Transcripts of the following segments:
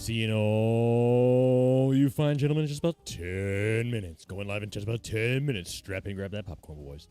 See you know, you fine gentlemen, in just about 10 minutes. Going live in just about 10 minutes. Strap in, grab that popcorn, boys.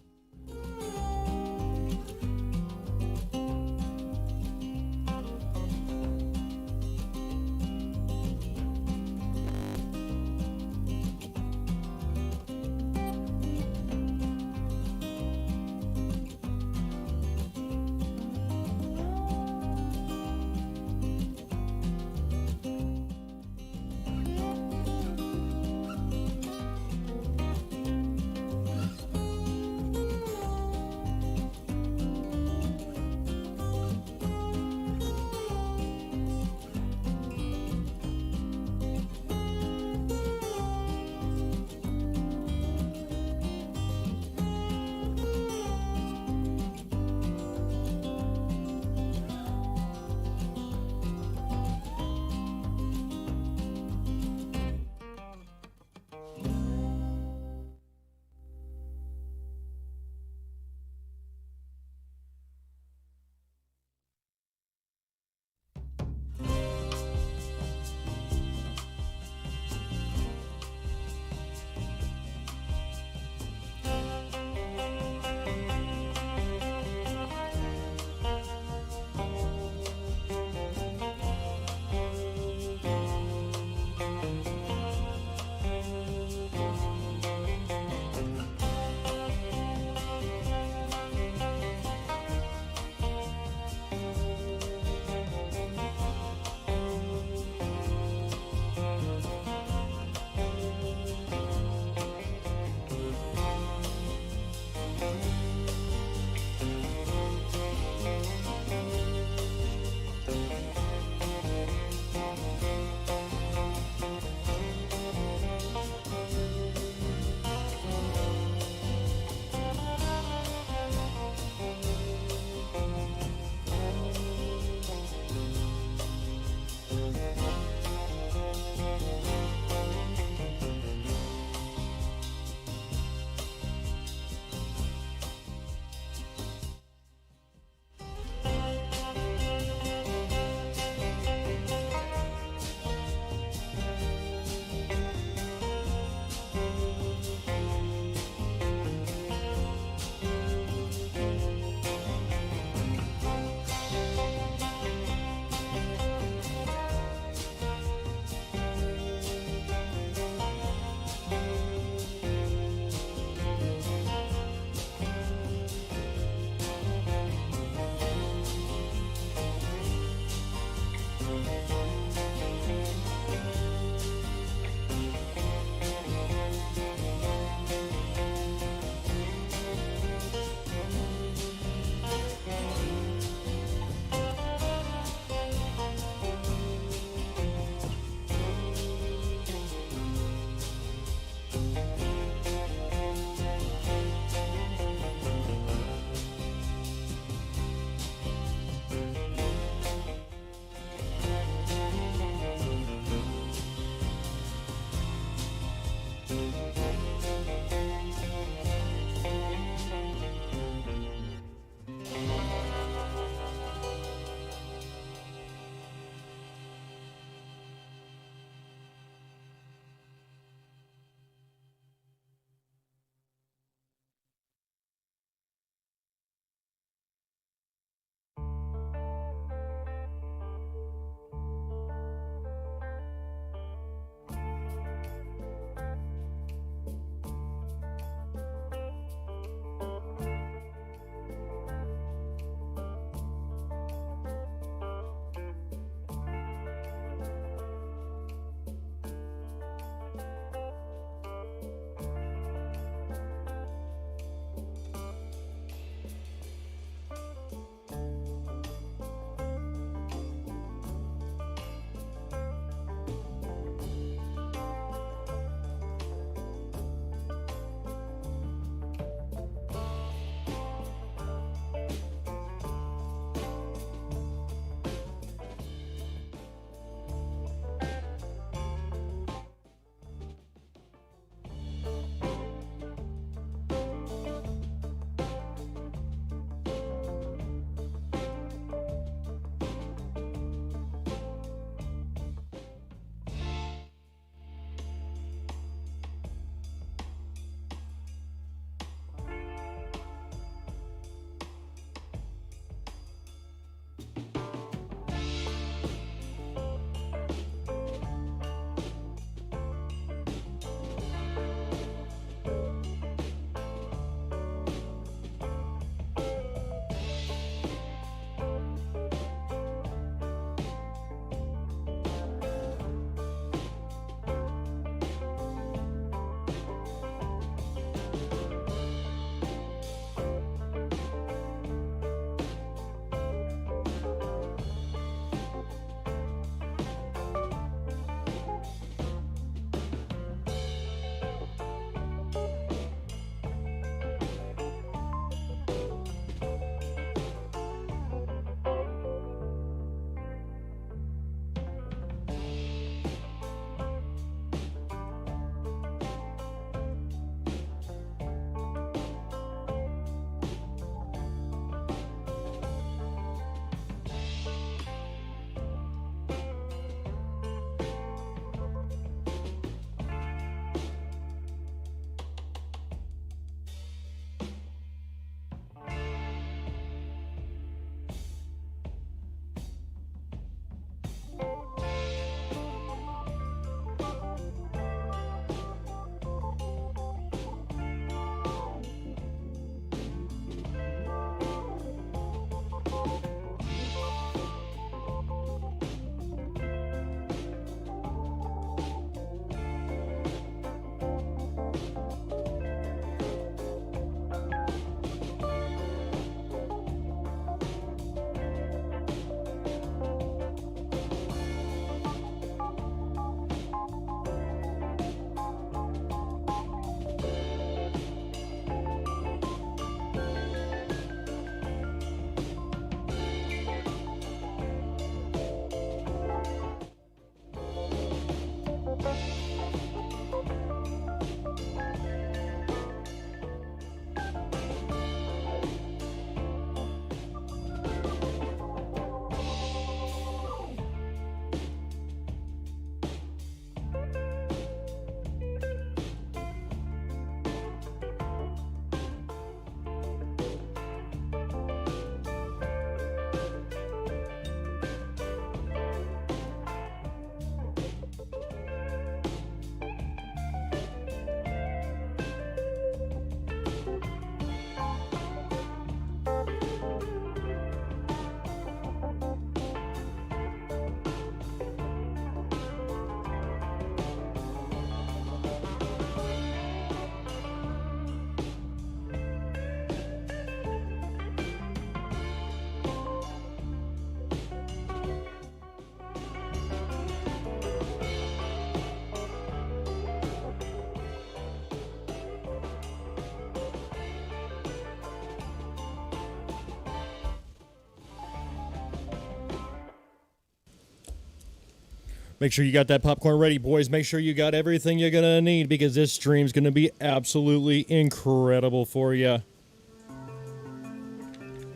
Make sure you got that popcorn ready, boys. Make sure you got everything you're going to need because this stream's going to be absolutely incredible for you.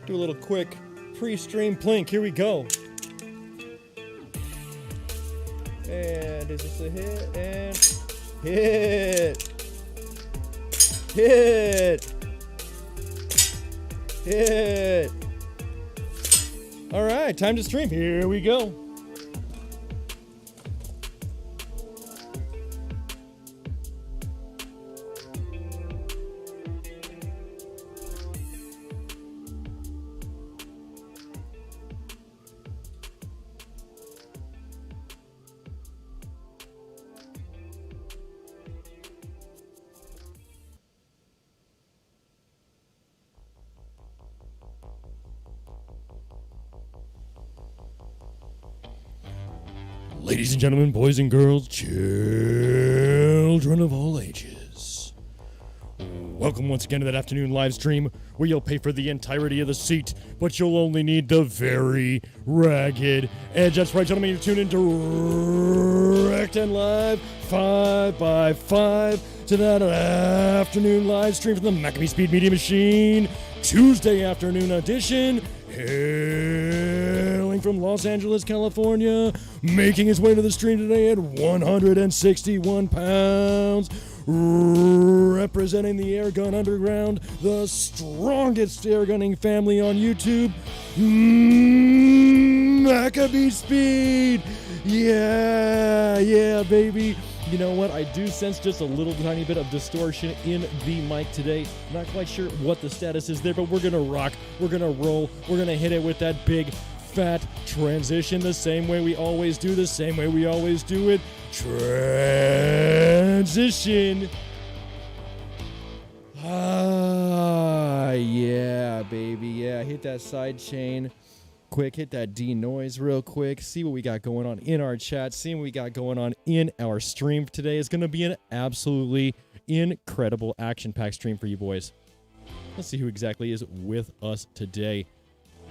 Do a little quick pre-stream plink. Here we go. And is this a hit? And hit. Hit. Hit. All right, time to stream. Here we go. Ladies and gentlemen, boys and girls, children of all ages, welcome once again to that afternoon live stream where you'll pay for the entirety of the seat, but you'll only need the very ragged edge. That's right, gentlemen, you're tuned in direct and live 5x5 to that afternoon live stream from the MACABESPEED Media Machine, Tuesday afternoon edition. Hailing from Los Angeles, California, making his way to the stream today at 161 pounds, representing the Airgun Underground, the strongest airgunning family on YouTube, MACABESPEED. Yeah, baby. You know what? I do sense just a little tiny bit of distortion in the mic today. Not quite sure what the status is there, but we're going to rock. We're going to roll. We're going to hit it with that big, fat transition the same way we always do, the same way we always do it. Transition. Yeah, baby. Yeah, hit that side chain. Quick, hit that D noise real quick. See what we got going on in our chat. See what we got going on in our stream today. It's going to be an absolutely incredible action-packed stream for you boys. Let's see who exactly is with us today.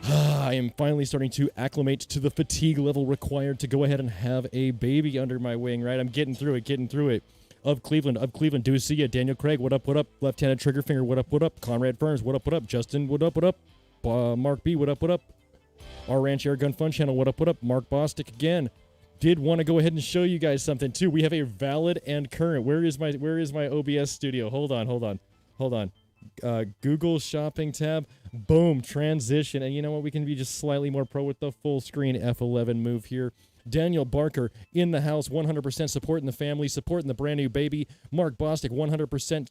I am finally starting to acclimate to the fatigue level required to go ahead and have a baby under my wing, right? I'm getting through it. Of Cleveland, do see ya. Daniel Craig, what up? Left-handed trigger finger, what up? Conrad Ferns, what up? Justin, what up? Mark B, what up? Our Ranch Airgun Fun Channel, what up? Mark Bostic again. Did want to go ahead and show you guys something too. We have a valid and current. Where is my OBS studio? Hold on. Google shopping tab. Boom, transition. And you know what? We can be just slightly more pro with the full screen F11 move here. Daniel Barker in the house, 100% supporting the family, supporting the brand new baby. Mark Bostic, 100%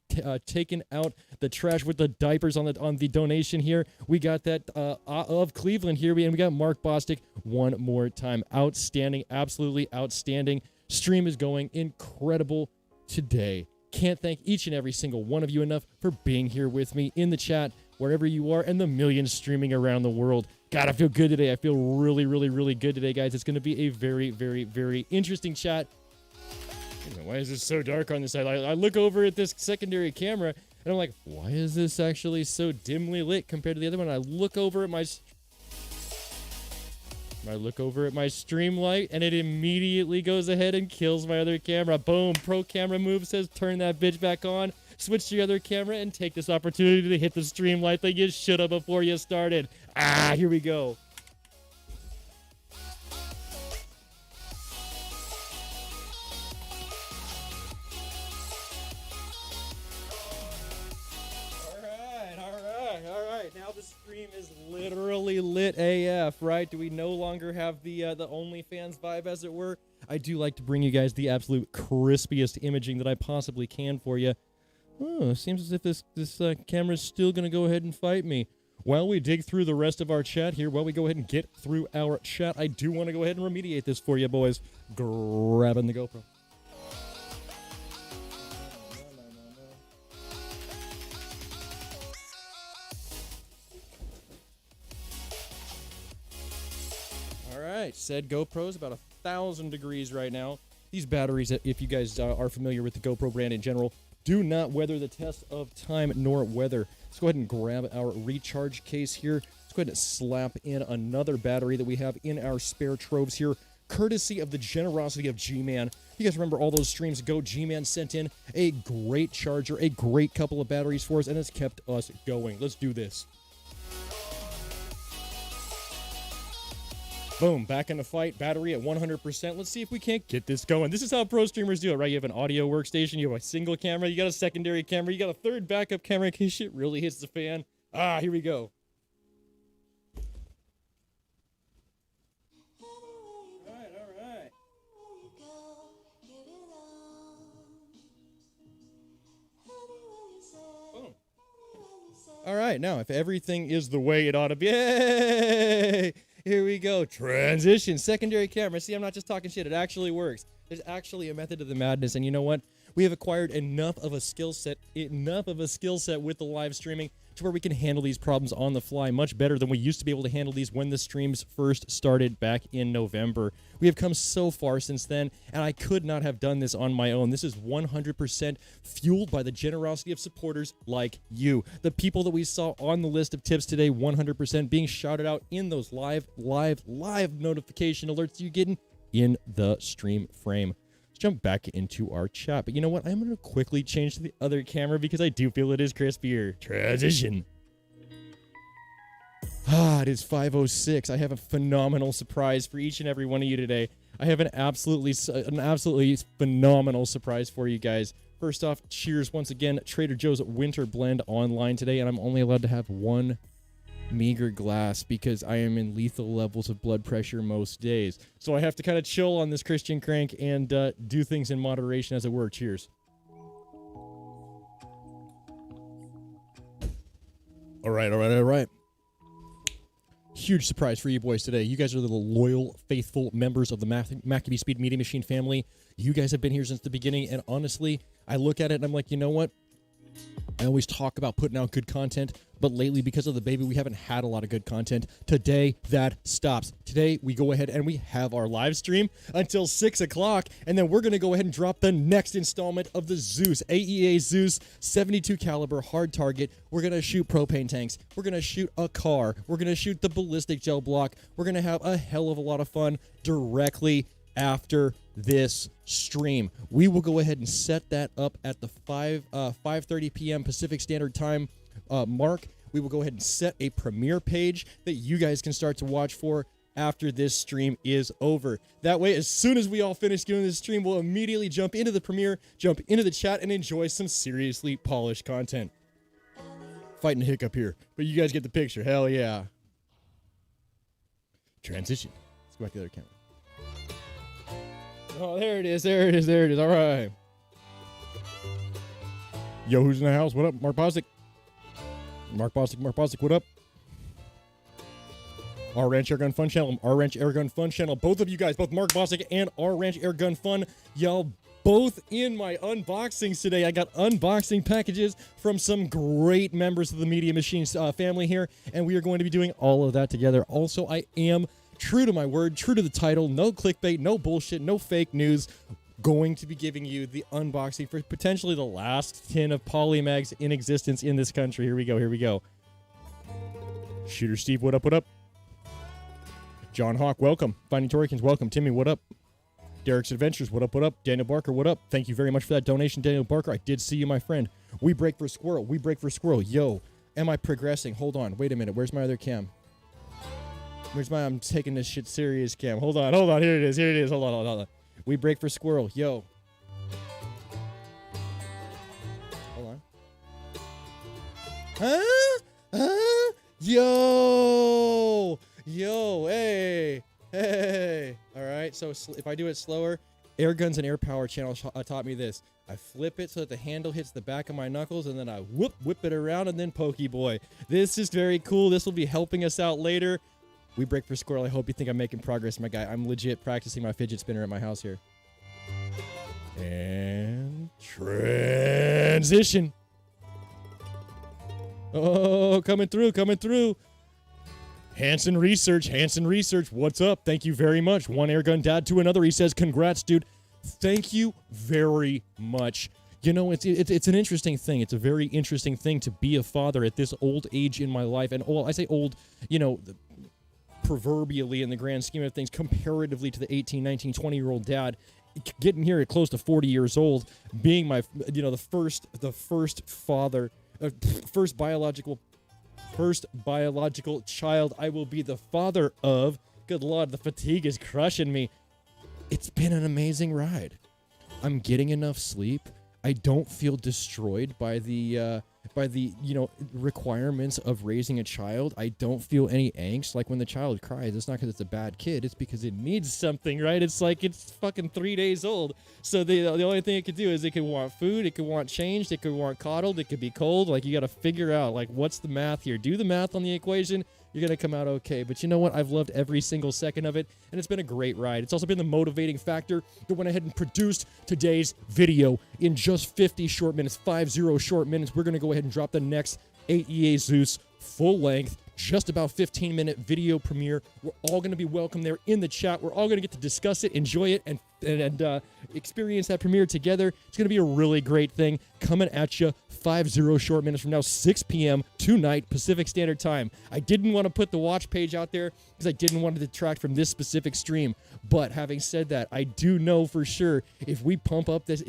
taking out the trash with the diapers on the donation here. We got that of Cleveland here, and we got Mark Bostic one more time. Outstanding, absolutely outstanding. Stream is going incredible today. Can't thank each and every single one of you enough for being here with me in the chat, wherever you are, and the millions streaming around the world. God, I feel good today. I feel really, really, really good today, guys. It's going to be a very, very, very interesting chat. Why is this so dark on this side? I look over at this secondary camera, and I'm like, why is this actually so dimly lit compared to the other one? I look over at my stream light, and it immediately goes ahead and kills my other camera. Boom. Pro camera move says turn that bitch back on. Switch to your other camera and take this opportunity to hit the stream light that you should have before you started. Here we go. All right. Now the stream is literally lit AF, right? Do we no longer have the OnlyFans vibe, as it were? I do like to bring you guys the absolute crispiest imaging that I possibly can for you. Oh, it seems as if this camera's still going to go ahead and fight me. While we dig through the rest of our chat here, while we go ahead and get through our chat, I do want to go ahead and remediate this for you, boys. Grabbing the GoPro. All right, said GoPro's about 1,000 degrees right now. These batteries, if you guys are familiar with the GoPro brand in general, do not weather the test of time nor weather. Let's go ahead and grab our recharge case here. Let's go ahead and slap in another battery that we have in our spare troves here. courtesy of the generosity of G-Man. You guys remember all those streams ago, G-Man sent in a great charger, a great couple of batteries for us, and it's kept us going. Let's do this. Boom, back in the fight, battery at 100%. Let's see if we can't get this going. This is how pro streamers do it, right? You have an audio workstation, you have a single camera, you got a secondary camera, you got a third backup camera in case shit really hits the fan. Ah, here we go. All right. Boom. All right, now, if everything is the way it ought to be, yay! Here we go. Transition. Secondary camera. See, I'm not just talking shit. It actually works. There's actually a method to the madness. And you know what? We have acquired enough of a skill set with the live streaming to where we can handle these problems on the fly much better than we used to be able to handle these when the streams first started back in November. We have come so far since then, and I could not have done this on my own. This is 100% fueled by the generosity of supporters like you. The people that we saw on the list of tips today, 100% being shouted out in those live notification alerts you getting in the stream frame. Jump back into our chat. But you know what? I'm going to quickly change to the other camera because I do feel it is crispier. Transition. It is 5:06. I have a phenomenal surprise for each and every one of you today. I have an absolutely phenomenal surprise for you guys. First off, cheers once again. Trader Joe's Winter Blend online today, and I'm only allowed to have one meager glass because I am in lethal levels of blood pressure most days. So I have to kind of chill on this Christian crank and do things in moderation, as it were. Cheers. All right. Huge surprise for you boys today. You guys are the loyal, faithful members of the MACABESPEED Media Machine family. You guys have been here since the beginning, and honestly, I look at it and I'm like, you know what? I always talk about putting out good content, but lately, because of the baby, we haven't had a lot of good content. Today, that stops. Today, we go ahead and we have our live stream until 6 o'clock, and then we're going to go ahead and drop the next installment of the Zeus, AEA Zeus 72 caliber hard target. We're going to shoot propane tanks. We're going to shoot a car. We're going to shoot the ballistic gel block. We're going to have a hell of a lot of fun directly after this stream. We will go ahead and set that up at the 5:30 p.m. Pacific Standard Time mark. We will go ahead and set a premiere page that you guys can start to watch for after this stream is over. That way, as soon as we all finish doing this stream, we'll immediately jump into the premiere, jump into the chat, and enjoy some seriously polished content. Fighting a hiccup here, but you guys get the picture. Hell yeah. Transition. Let's go back to the other camera. Oh, there it is. All right. Yo, who's in the house? What up? Mark Bostic, what up? R Ranch Airgun Fun Channel, R Ranch Airgun Fun Channel. Both of you guys, both Mark Bostic and R Ranch Airgun Fun, y'all both in my unboxings today. I got unboxing packages from some great members of the Media Machines family here, and we are going to be doing all of that together. Also, I am true to my word, true to the title, no clickbait, no bullshit, no fake news. Going to be giving you the unboxing for potentially the last tin of POLYMAGS in existence in this country. Here we go. Shooter Steve, what up? John Hawk, welcome. Finding Torikins, welcome. Timmy, what up? Derek's Adventures, what up? Daniel Barker, what up? Thank you very much for that donation, Daniel Barker. I did see you, my friend. We break for squirrel. Yo, am I progressing? Hold on, wait a minute. Where's my other cam? I'm taking this shit serious cam. Hold on. Here it is. Hold on. We break for squirrel. Yo. Hold on. Huh? Yo, hey. All right, so if I do it slower, Airguns and Air Power channel taught me this. I flip it so that the handle hits the back of my knuckles, and then I whip it around, and then pokey boy. This is very cool. This will be helping us out later. We break for squirrel. I hope you think I'm making progress, my guy. I'm legit practicing my fidget spinner at my house here. And transition. Oh, coming through. Hanson Research, what's up? Thank you very much. One Airgun dad to another. He says, congrats, dude. Thank you very much. You know, it's an interesting thing. It's a very interesting thing to be a father at this old age in my life. And, well, I say old, you know, proverbially in the grand scheme of things, comparatively to the 18, 19, 20-year-old dad, getting here at close to 40 years old, being my, the first father, first biological child I will be the father of. Good Lord, the fatigue is crushing me. It's been an amazing ride. I'm getting enough sleep. I don't feel destroyed by the requirements of raising a child. I don't feel any angst. Like when the child cries, it's not because it's a bad kid. It's because it needs something, right? It's like it's fucking 3 days old. So the only thing it could do is it could want food, it could want changed, it could want coddled, it could be cold. Like you got to figure out like what's the math here. Do the math on the equation. You're going to come out okay. But you know what? I've loved every single second of it, and it's been a great ride. It's also been the motivating factor that went ahead and produced today's video in just 50 short minutes, 50 short minutes. We're going to go ahead and drop the next 8 EA Zeus full-length, just about 15-minute video premiere. We're all going to be welcome there in the chat. We're all going to get to discuss it, enjoy it, and experience that premiere together. It's going to be a really great thing coming at you 50 short minutes from now, 6 p.m. tonight, Pacific Standard Time. I didn't want to put the watch page out there because I didn't want to detract from this specific stream. But having said that, I do know for sure if we pump up this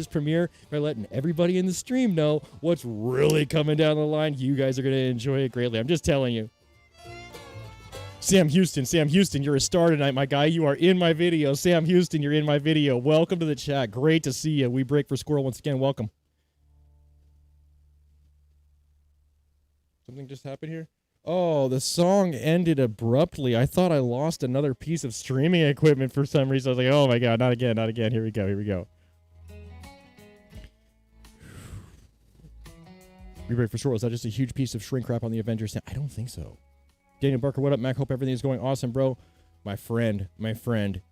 premiere by letting everybody in the stream know what's really coming down the line, you guys are going to enjoy it greatly. I'm just telling you. Sam Houston, you're a star tonight, my guy. You are in my video. Sam Houston, you're in my video. Welcome to the chat. Great to see you. We break for Squirrel once again. Welcome. Something just happened here? Oh, the song ended abruptly. I thought I lost another piece of streaming equipment for some reason. I was like, oh my God, not again. Here we go. We break for Squirrel. Is that just a huge piece of shrink wrap on the Avengers? I don't think so. Daniel Barker, what up, Mac? Hope everything is going awesome, bro. My friend,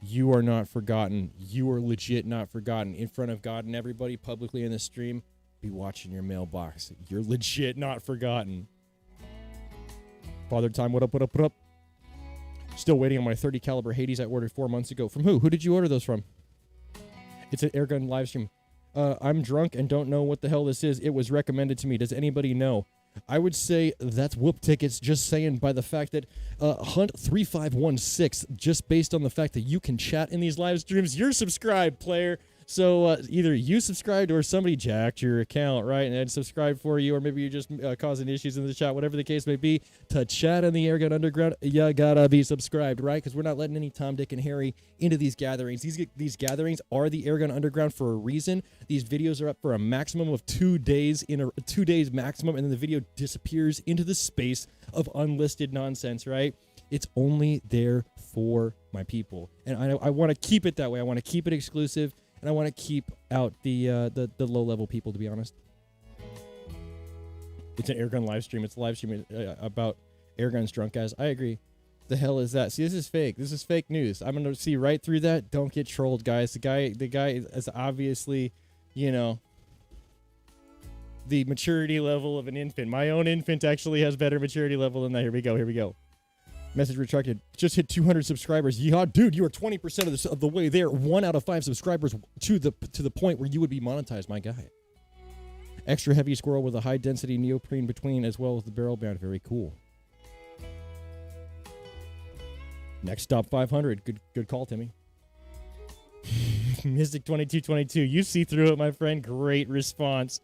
you are not forgotten. You are legit not forgotten. In front of God and everybody publicly in the stream, be watching your mailbox. You're legit not forgotten. Father Time, what up? Still waiting on my 30 caliber Hades I ordered 4 months ago. From who? Who did you order those from? It's an Airgun live stream. I'm drunk and don't know what the hell this is. It was recommended to me. Does anybody know? I would say that's whoop tickets, just saying by the fact that Hunt3516, just based on the fact that you can chat in these live streams, you're subscribed, player. So either you subscribed or somebody jacked your account, right, and subscribed for you, or maybe you're just causing issues in the chat, whatever the case may be. To chat in the Airgun Underground, you gotta be subscribed, right? Because we're not letting any Tom, Dick, and Harry into these gatherings. These gatherings are the Airgun Underground for a reason. These videos are up for a maximum of 2 days, 2 days maximum, and then the video disappears into the space of unlisted nonsense, right? It's only there for my people, and I want to keep it that way. I want to keep it exclusive. And I want to keep out the low-level people, to be honest. It's an Airgun live stream. It's a live stream about Airguns drunk guys. I agree. The hell is that? See, this is fake. This is fake news. I'm going to see right through that. Don't get trolled, guys. The guy is obviously, the maturity level of an infant. My own infant actually has better maturity level than that. Here we go. Message retracted. Just hit 200 subscribers. Yeehaw, dude, you are 20% of the way there. 1 out of 5 subscribers to the point where you would be monetized, my guy. Extra heavy squirrel with a high density neoprene between, as well as the barrel band. Very cool. Next stop 500. Good call, Timmy. Mystic 2222. You see through it, my friend. Great response.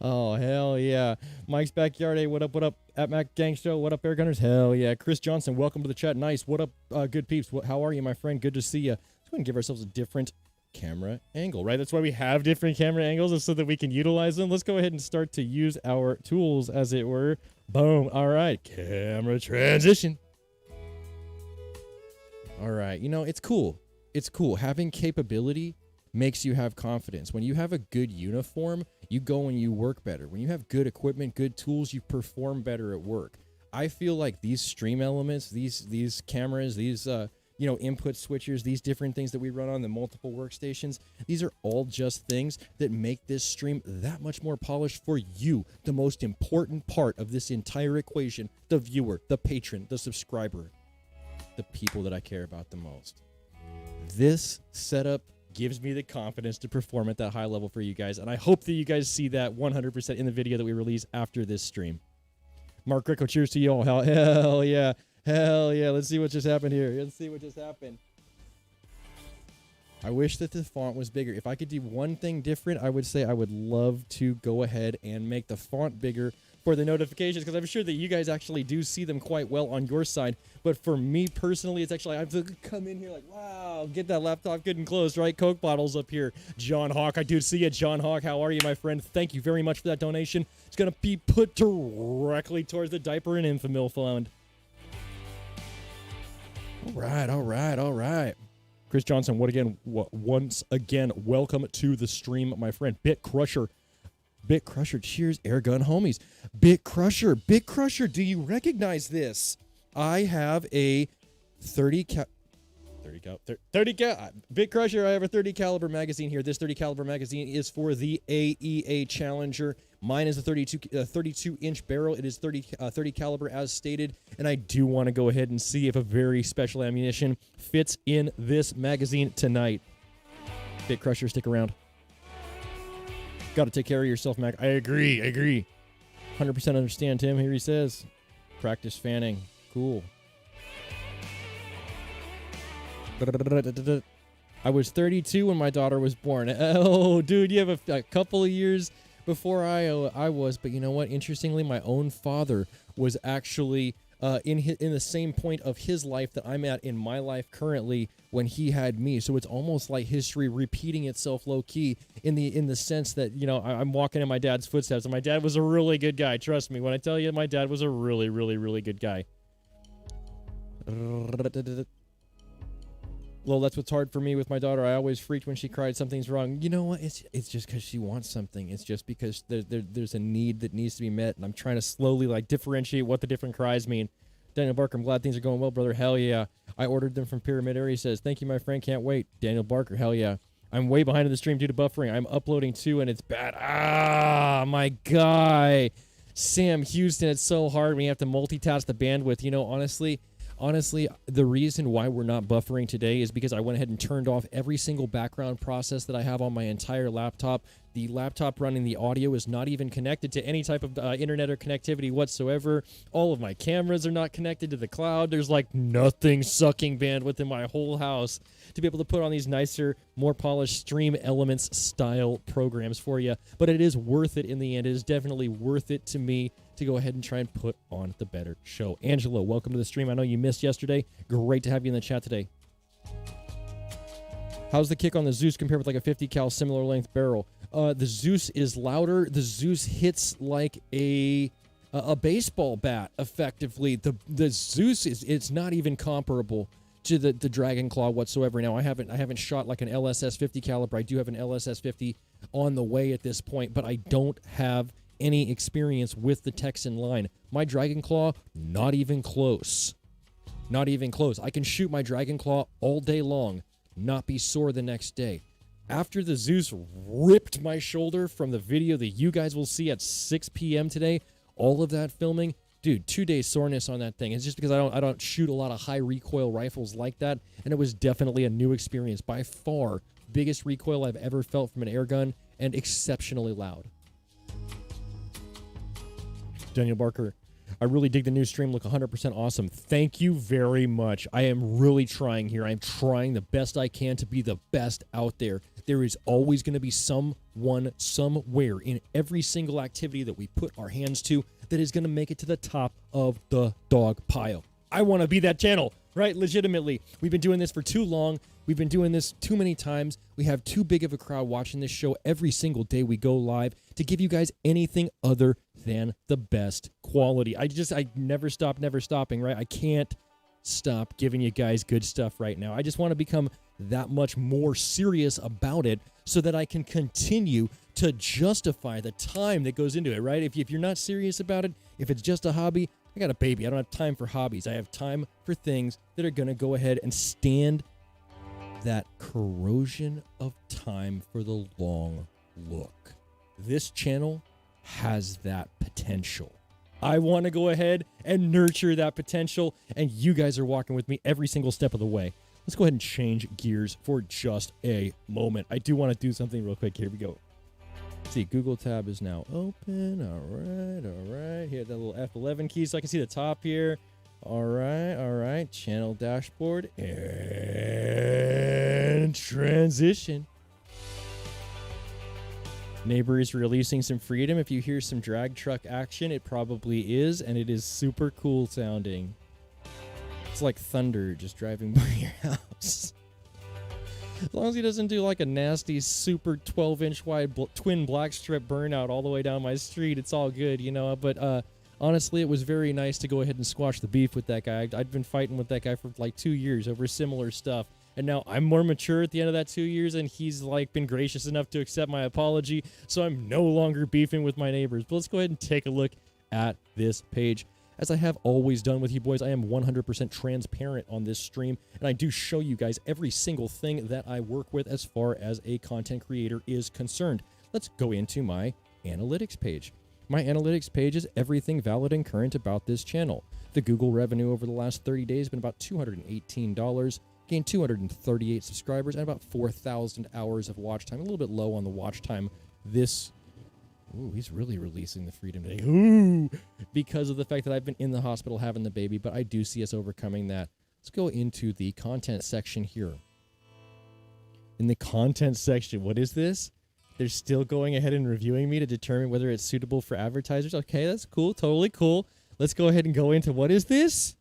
Oh, hell yeah. Mike's Backyard, hey, what up? At Mac Gang Show, what up, Air Gunners? Hell yeah. Chris Johnson, welcome to the chat. Nice. What up, good peeps? How are you, my friend? Good to see you. Let's go ahead and give ourselves a different camera angle, right? That's why we have different camera angles, is so that we can utilize them. Let's go ahead and start to use our tools, as it were. Boom. All right. Camera transition. All right. It's cool. Having capability makes you have confidence. When you have a good uniform, you go and you work better. When you have good equipment, good tools, you perform better at work. I feel like these stream elements, these cameras, these input switchers, these different things that we run on the multiple workstations, these are all just things that make this stream that much more polished for you, the most important part of this entire equation, the viewer, the patron, the subscriber, the people that I care about the most. This setup gives me the confidence to perform at that high level for you guys, and I hope that you guys see that 100% in the video that we release after this stream. Mark Greco, cheers to you all. Hell yeah. Hell yeah. Let's see what just happened here. Let's see what just happened. I wish that the font was bigger. If I could do one thing different, I would say I would love to go ahead and make the font bigger for the notifications, because I'm sure that you guys actually do see them quite well on your side. But for me personally, it's actually, I have to come in here like, wow, get that laptop good and close, right? Coke bottles up here. John Hawk, I do see you. John Hawk, how are you, my friend? Thank you very much for that donation. It's going to be put directly towards the Diaper and Infamil Fund. All right. Chris Johnson, once again, welcome to the stream, my friend. Bit Crusher, cheers, Airgun homies. Bit Crusher, do you recognize this? I have a 30 Bit Crusher, I have a 30 caliber magazine here. This 30 caliber magazine is for the AEA Challenger. Mine is a 32-inch barrel. It is 30 caliber as stated, and I do want to go ahead and see if a very special ammunition fits in this magazine tonight. Bit Crusher, stick around. Got to take care of yourself, Mac. I agree. 100% understand, Tim. Here he says, practice fanning. Cool. I was 32 when my daughter was born. Oh, dude, you have a couple of years before I was. But you know what? Interestingly, my own father was actually in the same point of his life that I'm at in my life currently when he had me. So it's almost like history repeating itself low key in the sense that, you know, I'm walking in my dad's footsteps, and my dad was a really good guy. Trust me when I tell you, my dad was a really, really, really good guy. Well, that's what's hard for me with my daughter. I always freaked when she cried something's wrong. You know what? It's just because she wants something. It's just because there's a need that needs to be met, and I'm trying to slowly like differentiate what the different cries mean. Daniel Barker, I'm glad things are going well, brother. Hell yeah. I ordered them from Pyramid Area. He says, thank you, my friend. Can't wait. Daniel Barker, hell yeah. I'm way behind in the stream due to buffering. I'm uploading too, and it's bad. Ah, my guy. Sam Houston, it's so hard when you have to multitask the bandwidth. You know, honestly, the reason why we're not buffering today is because I went ahead and turned off every single background process that I have on my entire laptop. The laptop running the audio is not even connected to any type of internet or connectivity whatsoever. All of my cameras are not connected to the cloud. There's like nothing sucking bandwidth in my whole house to be able to put on these nicer, more polished Stream Elements style programs for you. But it is worth it in the end. It is definitely worth it to me to go ahead and try and put on the better show. Angelo, welcome to the stream. I know you missed yesterday. Great to have you in the chat today. How's the kick on the Zeus compared with like a 50 cal similar length barrel? The Zeus is louder. The Zeus hits like a baseball bat effectively. The Zeus it's not even comparable to the Dragon Claw whatsoever. Now I haven't shot like an LSS 50 caliber. I do have an LSS 50 on the way at this point, but I don't have any experience with the Texan line. My Dragon Claw, not even close. Not even close. I can shoot my Dragon Claw all day long, not be sore the next day. After the Zeus ripped my shoulder from the video that you guys will see at 6 p.m. today, all of that filming, dude, 2 days soreness on that thing. It's just because I don't shoot a lot of high recoil rifles like that, and it was definitely a new experience. By far, biggest recoil I've ever felt from an air gun, and exceptionally loud. Daniel Barker, I really dig the new stream. Look 100% awesome. Thank you very much. I am really trying here. I'm trying the best I can to be the best out there. There is always going to be someone somewhere in every single activity that we put our hands to that is going to make it to the top of the dog pile. I want to be that channel, right? Legitimately. We've been doing this for too long. We've been doing this too many times. We have too big of a crowd watching this show every single day we go live to give you guys anything other than the best quality. I never stopping, right? I can't stop giving you guys good stuff right now. I just want to become that much more serious about it so that I can continue to justify the time that goes into it, right? If you're not serious about it, if it's just a hobby, I got a baby. I don't have time for hobbies. I have time for things that are going to go ahead and stand that corrosion of time for the long look. This channel has that potential. I want to go ahead and nurture that potential, and you guys are walking with me every single step of the way. Let's go ahead and change gears for just a moment. I do want to do something real quick. Here we go. See, Google tab is now open. All right. Hit that little F11 key so I can see the top here. All right. Channel dashboard and transition. Neighbor is releasing some freedom. If you hear some drag truck action, it probably is, and it is super cool sounding. It's like thunder just driving by your house. As long as he doesn't do like a nasty super 12-inch wide twin black strip burnout all the way down my street, it's all good, you know. But honestly, it was very nice to go ahead and squash the beef with that guy. I'd been fighting with that guy for like 2 years over similar stuff. And now I'm more mature at the end of that 2 years, and he's like been gracious enough to accept my apology. So I'm no longer beefing with my neighbors. But let's go ahead and take a look at this page. As I have always done with you boys, I am 100% transparent on this stream, and I do show you guys every single thing that I work with as far as a content creator is concerned. Let's go into my analytics page. My analytics page is everything valid and current about this channel. The Google revenue over the last 30 days has been about $218, gained 238 subscribers, and about 4,000 hours of watch time. A little bit low on the watch time this. Ooh, he's really releasing the freedom today. Ooh, because of the fact that I've been in the hospital having the baby, but I do see us overcoming that. Let's go into the content section here. In the content section, what is this? They're still going ahead and reviewing me to determine whether it's suitable for advertisers. Okay, that's cool. Totally cool. Let's go ahead and go into what is this?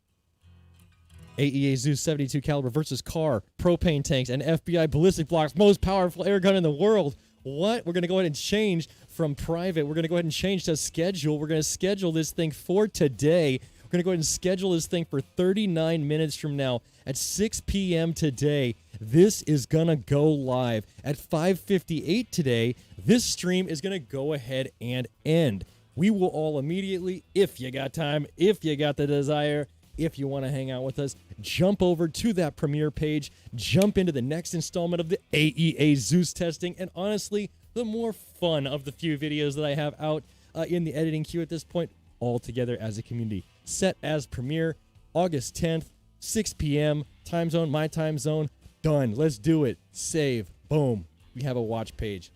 AEA Zeus 72 caliber versus car, propane tanks, and FBI ballistic blocks. Most powerful air gun in the world. What? We're going to go ahead and change from private. We're going to go ahead and change to schedule. We're going to schedule this thing for today. We're going to go ahead and schedule this thing for 39 minutes from now at 6 p.m. today. This is going to go live at 5:58 today. This stream is going to go ahead and end. We will all immediately, if you got time, if you got the desire, if you want to hang out with us, jump over to that premiere page, jump into the next installment of the AEA Zeus testing, and honestly, the more fun of the few videos that I have out in the editing queue at this point, all together as a community. Set as premiere, August 10th, 6 p.m., time zone, my time zone, done. Let's do it. Save. Boom. We have a watch page.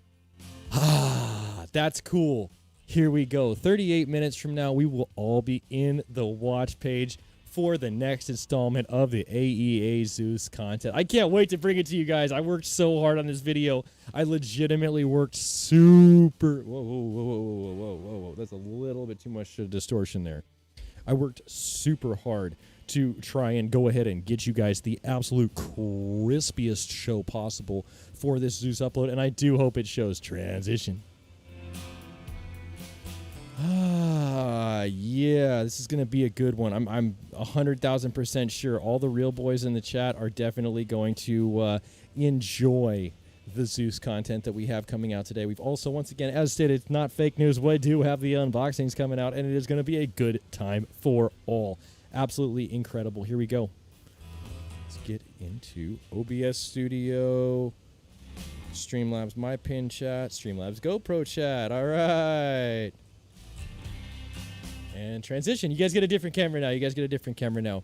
Ah, that's cool. Here we go. 38 minutes from now, we will all be in the watch page for the next installment of the AEA Zeus content. I can't wait to bring it to you guys. I worked so hard on this video. I legitimately worked super... Whoa. That's a little bit too much distortion there. I worked super hard to try and go ahead and get you guys the absolute crispiest show possible for this Zeus upload, and I do hope it shows. Transition. Yeah, this is going to be a good one. I'm 100,000% sure all the real boys in the chat are definitely going to enjoy the Zeus content that we have coming out today. We've also, once again, as stated, it's not fake news. We do have the unboxings coming out, and it is going to be a good time for all. Absolutely incredible. Here we go. Let's get into OBS Studio, Streamlabs My Pin Chat, Streamlabs GoPro Chat. All right. And transition. You guys get a different camera now.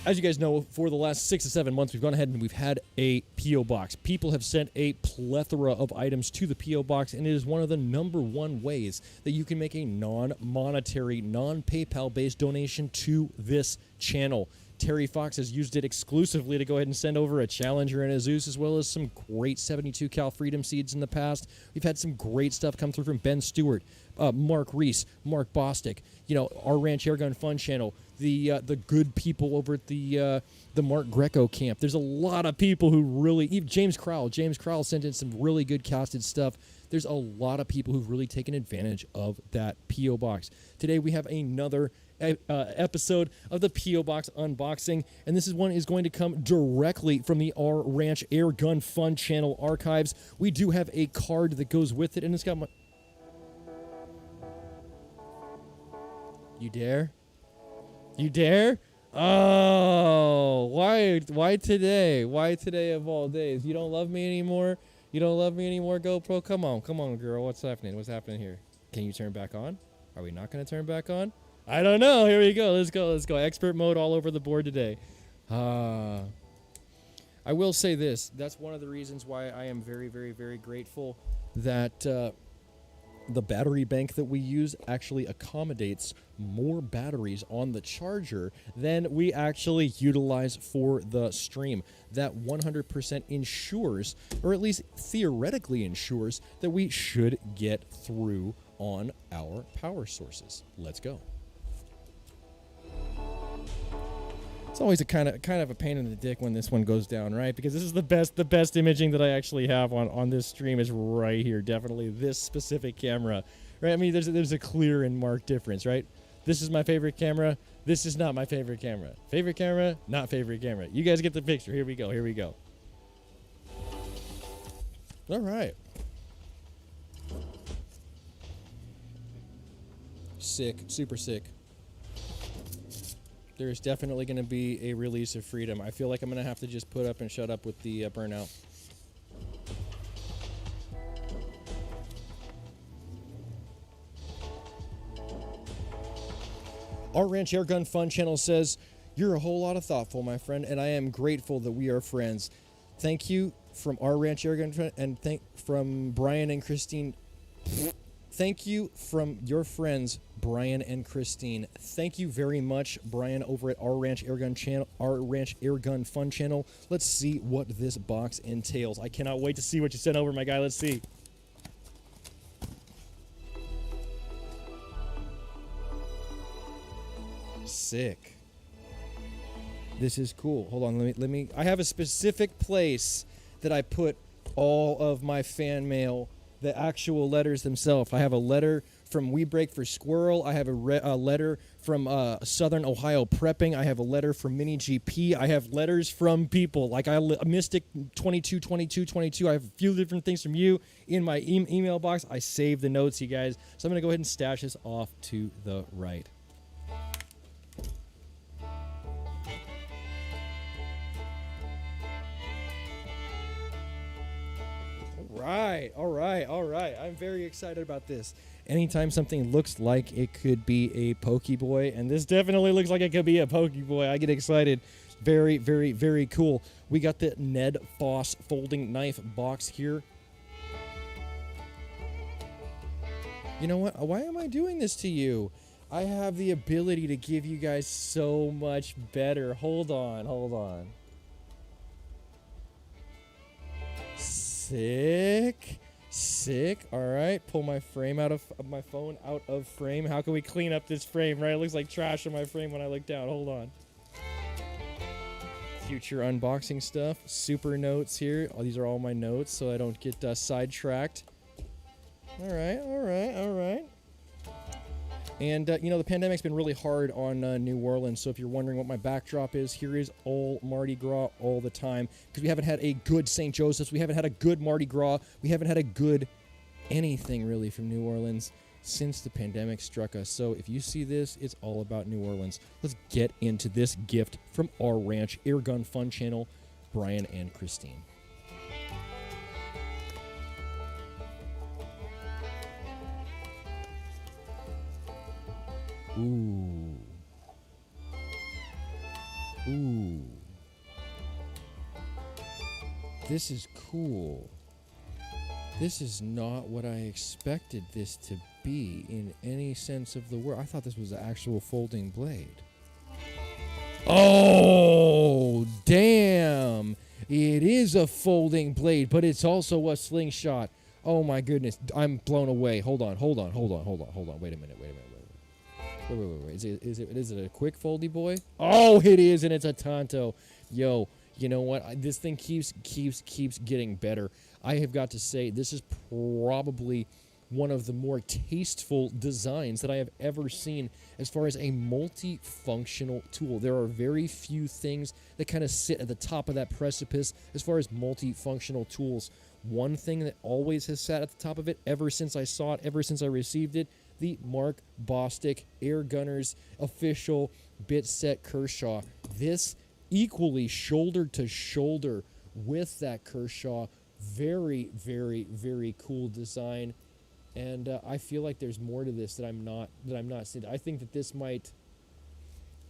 As you guys know, for the last 6 to 7 months, we've gone ahead and we've had a P.O. Box. People have sent a plethora of items to the P.O. Box, and it is one of the #1 ways that you can make a non-monetary, non-PayPal-based donation to this channel. Terry Fox has used it exclusively to go ahead and send over a Challenger and a Zeus, as well as some great 72 cal Freedom Seeds in the past. We've had some great stuff come through from Ben Stewart, Mark Reese, Mark Bostic, our Ranch Airgun Fun channel, the good people over at the Mark Greco camp. There's a lot of people who really, even James Crowell sent in some really good casted stuff. There's a lot of people who've really taken advantage of that P.O. Box. Today we have another episode of the P.O. Box unboxing, and this one is going to come directly from the Our Ranch Airgun Fun channel archives. We do have a card that goes with it, and it's got my... You dare? You dare? Oh, why today? Why today of all days? You don't love me anymore? You don't love me anymore, GoPro? Come on, girl. What's happening? What's happening here? Can you turn back on? Are we not going to turn back on? I don't know. Here we go. Let's go. Expert mode all over the board today. I will say this. That's one of the reasons why I am very, very, very grateful that the battery bank that we use actually accommodates more batteries on the charger than we actually utilize for the stream. That 100% ensures, or at least theoretically ensures, that we should get through on our power sources. Let's go. It's always a kind of a pain in the dick when this one goes down, right? Because this is the best imaging that I actually have on this stream is right here. Definitely this specific camera, right? I mean, there's a clear and marked difference, right? This is my favorite camera. This is not my favorite camera. Favorite camera, not favorite camera. You guys get the picture. Here we go. Here we go. All right. Sick. Super sick. There's definitely going to be a release of freedom. I feel like I'm going to have to just put up and shut up with the burnout. Our Ranch Airgun Fun channel says, "You're a whole lot of thoughtful, my friend, and I am grateful that we are friends. Thank you from Our Ranch Airgun and from Brian and Christine. Thank you from your friends, Brian and Christine." Thank you very much, Brian, over at Our Ranch Airgun channel, Our Ranch Airgun Fun channel. Let's see what this box entails. I cannot wait to see what you sent over, my guy. Let's see. Sick. This is cool. Hold on, let me. I have a specific place that I put all of my fan mail. The actual letters themselves. I have a letter from We Break for Squirrel. I have a letter from Southern Ohio Prepping. I have a letter from Mini GP. I have letters from people like Mystic 222222. I have a few different things from you in my email box. I save the notes, you guys. So I'm gonna go ahead and stash this off to the right. All right. I'm very excited about this. Anytime something looks like it could be a Pokeboy, and this definitely looks like it could be a Pokeboy, I get excited. Very, very, very cool. We got the Ned Foss folding knife box here. You know what? Why am I doing this to you? I have the ability to give you guys so much better. Hold on. Sick. All right, pull my frame out of my phone out of frame. How can we clean up this frame, right? It looks like trash on my frame when I look down. Hold on. Future unboxing stuff. Super notes here. Oh, these are all my notes so I don't get sidetracked. All right. And, the pandemic's been really hard on New Orleans, so if you're wondering what my backdrop is, here is all Mardi Gras all the time, because we haven't had a good St. Joseph's, we haven't had a good Mardi Gras, we haven't had a good anything, really, from New Orleans since the pandemic struck us. So if you see this, it's all about New Orleans. Let's get into this gift from Our Ranch Airgun Fun channel, Brian and Christine. Ooh. This is cool. This is not what I expected this to be in any sense of the word. I thought this was an actual folding blade. Oh, damn. It is a folding blade, but it's also a slingshot. Oh my goodness. I'm blown away. Hold on. Wait a minute. Wait. Is it a quick foldy boy? Oh, it is, and it's a Tonto. Yo, you know what? This thing keeps getting better. I have got to say, this is probably one of the more tasteful designs that I have ever seen as far as a multifunctional tool. There are very few things that kind of sit at the top of that precipice as far as multifunctional tools. One thing that always has sat at the top of it ever since I saw it, ever since I received it, the Mark Bostic Air Gunners official Bitset Kershaw. This equally shoulder to shoulder with that Kershaw. Very, very, very cool design. And I feel like there's more to this that I'm not seeing. I think that this might.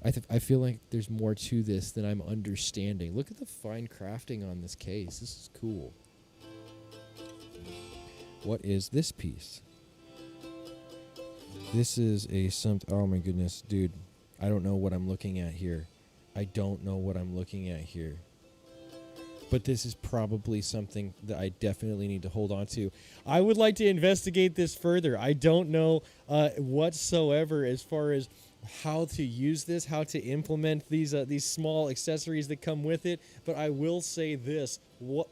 I feel like there's more to this than I'm understanding. Look at the fine crafting on this case. This is cool. What is this piece? This is a something. Oh my goodness, dude. I don't know what I'm looking at here. I don't know what I'm looking at here. But this is probably something that I definitely need to hold on to. I would like to investigate this further. I don't know whatsoever as far as how to use this, how to implement these small accessories that come with it. But I will say this: what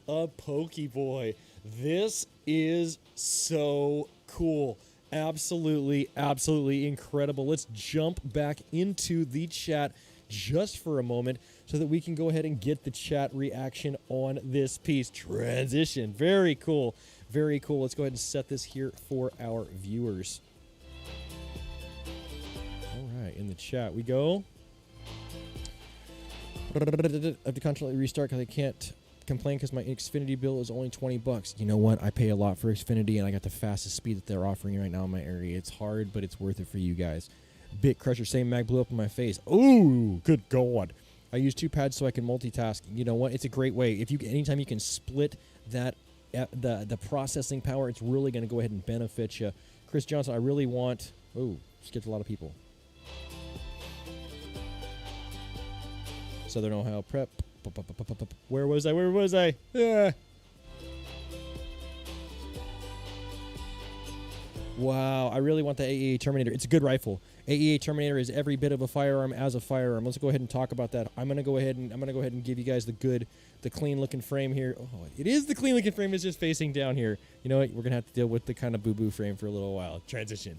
a pokey boy! This is so cool. Absolutely, absolutely incredible. Let's jump back into the chat just for a moment so that we can go ahead and get the chat reaction on this piece. Transition. Very cool. Very cool. Let's go ahead and set this here for our viewers. All right, in the chat we go. I have to constantly restart because I can't complain because my Xfinity bill is only 20 bucks. You know what? I pay a lot for Xfinity, and I got the fastest speed that they're offering right now in my area. It's hard, but it's worth it for you guys. Bit Crusher, same mag blew up in my face. Ooh, good God. I use 2 pads so I can multitask. You know what? It's a great way. If you anytime you can split that the processing power, it's really going to go ahead and benefit you. Chris Johnson, I really want. Oh, skipped a lot of people. Southern Ohio Prep. Where was I? Where was I? Yeah. Wow, I really want the AEA Terminator. It's a good rifle. AEA Terminator is every bit of a firearm as a firearm. Let's go ahead and talk about that. I'm gonna go ahead and give you guys the clean looking frame here. Oh, it is the clean looking frame. It's just facing down here. You know what? We're gonna have to deal with the kind of boo-boo frame for a little while. Transition.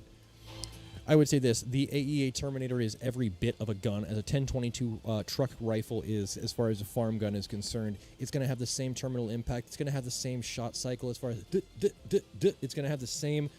I would say this: the AEA Terminator is every bit of a gun as a 1022 truck rifle is, as far as a farm gun is concerned. It's going to have the same terminal impact. It's going to have the same shot cycle as far as it's going to have the same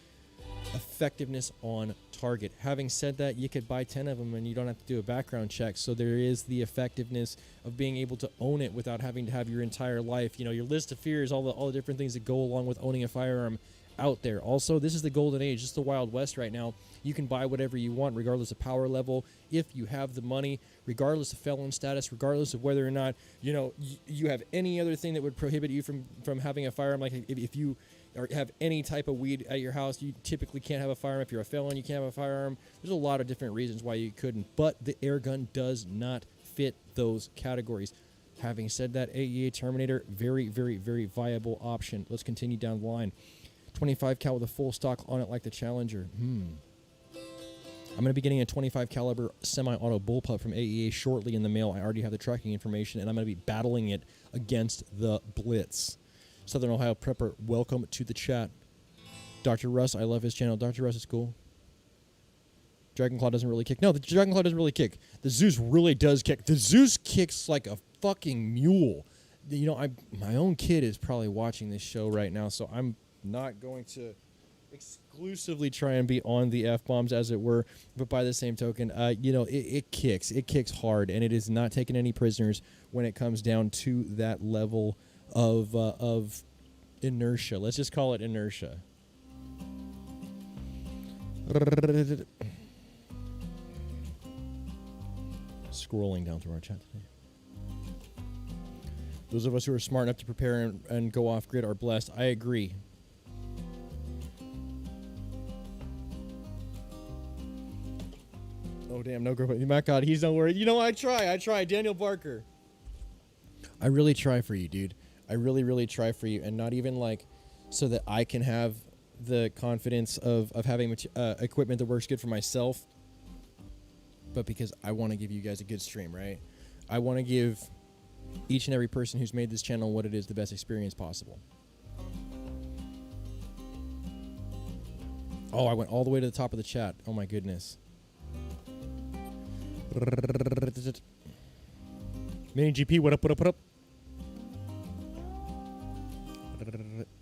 effectiveness on target. Having said that, you could buy 10 of them and you don't have to do a background check. So there is the effectiveness of being able to own it without having to have your entire life, you know, your list of fears, all the different things that go along with owning a firearm out there. Also, this is the golden age. It's the Wild West right now. You can buy whatever you want regardless of power level if you have the money, regardless of felon status, regardless of whether or not, you know, you have any other thing that would prohibit you from having a firearm. Like if you have any type of weed at your house, you typically can't have a firearm. If you're a felon, you can't have a firearm. There's a lot of different reasons why you couldn't, but the air gun does not fit those categories. Having said that, AEA Terminator, very, very, very viable option. Let's continue down the line. 25 cal with a full stock on it like the Challenger. I'm going to be getting a 25 caliber semi-auto bullpup from AEA shortly in the mail. I already have the tracking information, and I'm going to be battling it against the Blitz. Southern Ohio Prepper, welcome to the chat. Dr. Russ, I love his channel. Dr. Russ is cool. Dragonclaw doesn't really kick. No, the Dragonclaw doesn't really kick. The Zeus really does kick. The Zeus kicks like a fucking mule. You know, my own kid is probably watching this show right now, so I'm not going to exclusively try and be on the F-bombs, as it were, but by the same token, you know, it kicks. It kicks hard, and it is not taking any prisoners when it comes down to that level of inertia. Let's just call it inertia. Scrolling down through our chat today. Those of us who are smart enough to prepare and go off grid are blessed. I agree. Oh, damn, no girl. My God, he's not worried. You know, I try. Daniel Barker. I really try for you, dude. I really, really try for you. And not even like so that I can have the confidence of having equipment that works good for myself, but because I want to give you guys a good stream, right? I want to give each and every person who's made this channel what it is, the best experience possible. Oh, I went all the way to the top of the chat. Oh, my goodness. Mini GP, what up, what up, what up?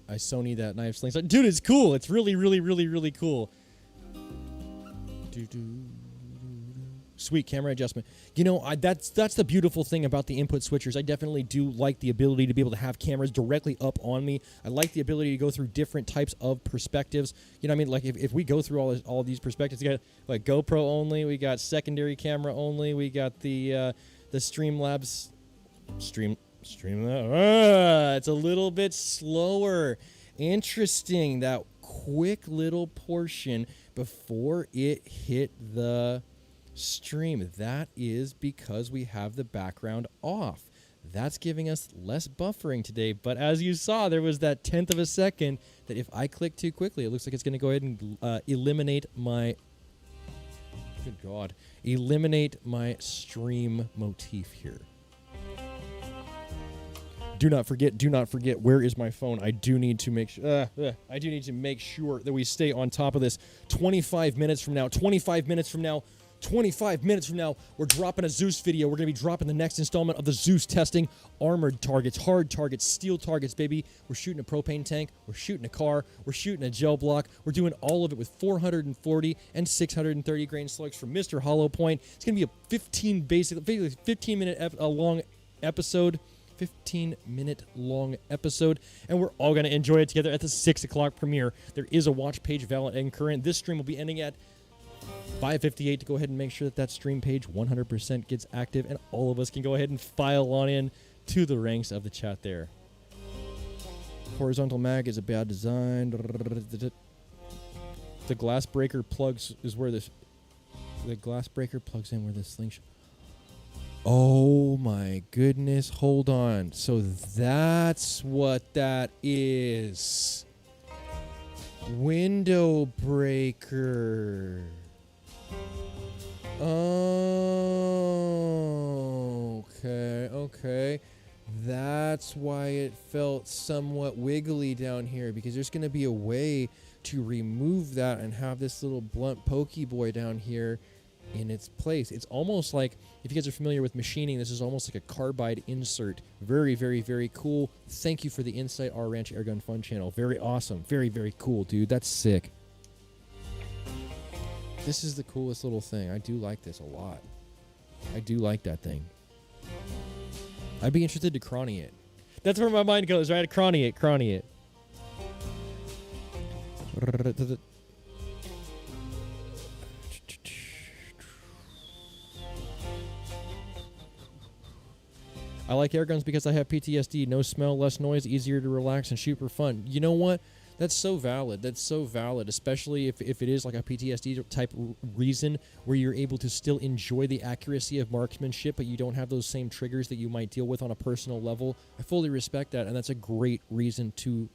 I Sony that knife slingshot. Dude, it's cool. It's really, really, really, really cool. Sweet camera adjustment. You know, that's the beautiful thing about the input switchers. I definitely do like the ability to be able to have cameras directly up on me. I like the ability to go through different types of perspectives. You know what I mean? Like if we go through all these perspectives, we got like GoPro only, we got secondary camera only, we got the Streamlabs Streamlabs. It's a little bit slower. Interesting. That quick little portion before it hit the stream. That is because we have the background off. That's giving us less buffering today. But as you saw, there was that 1/10 of a second that if I click too quickly, it looks like it's going to go ahead and eliminate my... Good God. Eliminate my stream motif here. Do not forget, where is my phone? I do need to make sure that we stay on top of this. 25 minutes from now, we're dropping a Zeus video. We're going to be dropping the next installment of the Zeus testing. Armored targets, hard targets, steel targets, baby. We're shooting a propane tank. We're shooting a car. We're shooting a gel block. We're doing all of it with 440 and 630 grain slugs from Mr. Hollow Point. It's going to be a 15-minute long episode. 15-minute long episode, and we're all going to enjoy it together at the 6 o'clock premiere. There is a watch page valid and current. This stream will be ending at 5:58 to go ahead and make sure that that stream page 100% gets active, and all of us can go ahead and file on in to the ranks of the chat there. Horizontal mag is a bad design. The glass breaker plugs is where this... The glass breaker plugs in where the slingshot... Oh my goodness, hold on. So that's what that is. Window breaker. Oh, okay. That's why it felt somewhat wiggly down here, because there's going to be a way to remove that and have this little blunt pokey boy down here in its place. It's almost like, if you guys are familiar with machining, this is almost like a carbide insert. Very, very, very cool. Thank you for the insight, R Ranch Airgun Fun channel. Very awesome. Very, very cool, dude. That's sick. This is the coolest little thing. I do like this a lot. I do like that thing. I'd be interested to cronny it. That's where my mind goes, right? Cronny it. I like air guns because I have PTSD. No smell, less noise, easier to relax and shoot for fun. You know what? That's so valid. That's so valid, especially if it is like a PTSD type reason where you're able to still enjoy the accuracy of marksmanship, but you don't have those same triggers that you might deal with on a personal level. I fully respect that, and that's a great reason to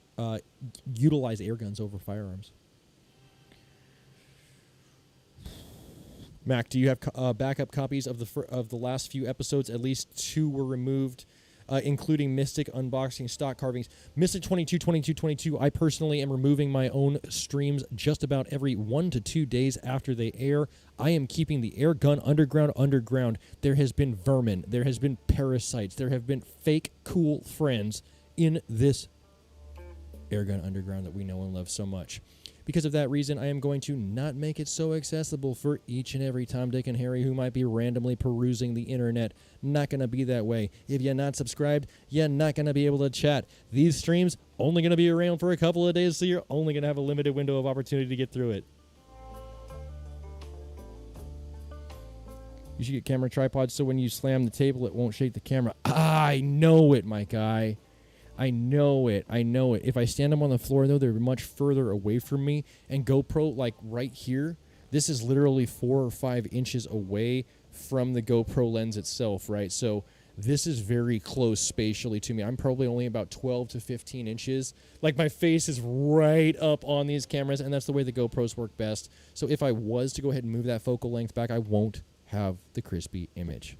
utilize air guns over firearms. Mac, do you have backup copies of the last few episodes? At least 2 were removed, including Mystic unboxing stock carvings. Mystic 22. I personally am removing my own streams just about every 1 to 2 days after they air. I am keeping the air gun underground. There has been vermin. There has been parasites. There have been fake cool friends in this air gun underground that we know and love so much. Because of that reason, I am going to not make it so accessible for each and every Tom, Dick, and Harry who might be randomly perusing the internet. Not going to be that way. If you're not subscribed, you're not going to be able to chat. These streams only going to be around for a couple of days, so you're only going to have a limited window of opportunity to get through it. You should get camera tripods so when you slam the table, it won't shake the camera. I know it, my guy. I know it. If I stand them on the floor, though, they're much further away from me. And GoPro, like right here, this is literally 4 or 5 inches away from the GoPro lens itself, right? So this is very close spatially to me. I'm probably only about 12 to 15 inches. Like my face is right up on these cameras, and that's the way the GoPros work best. So if I was to go ahead and move that focal length back, I won't have the crispy image.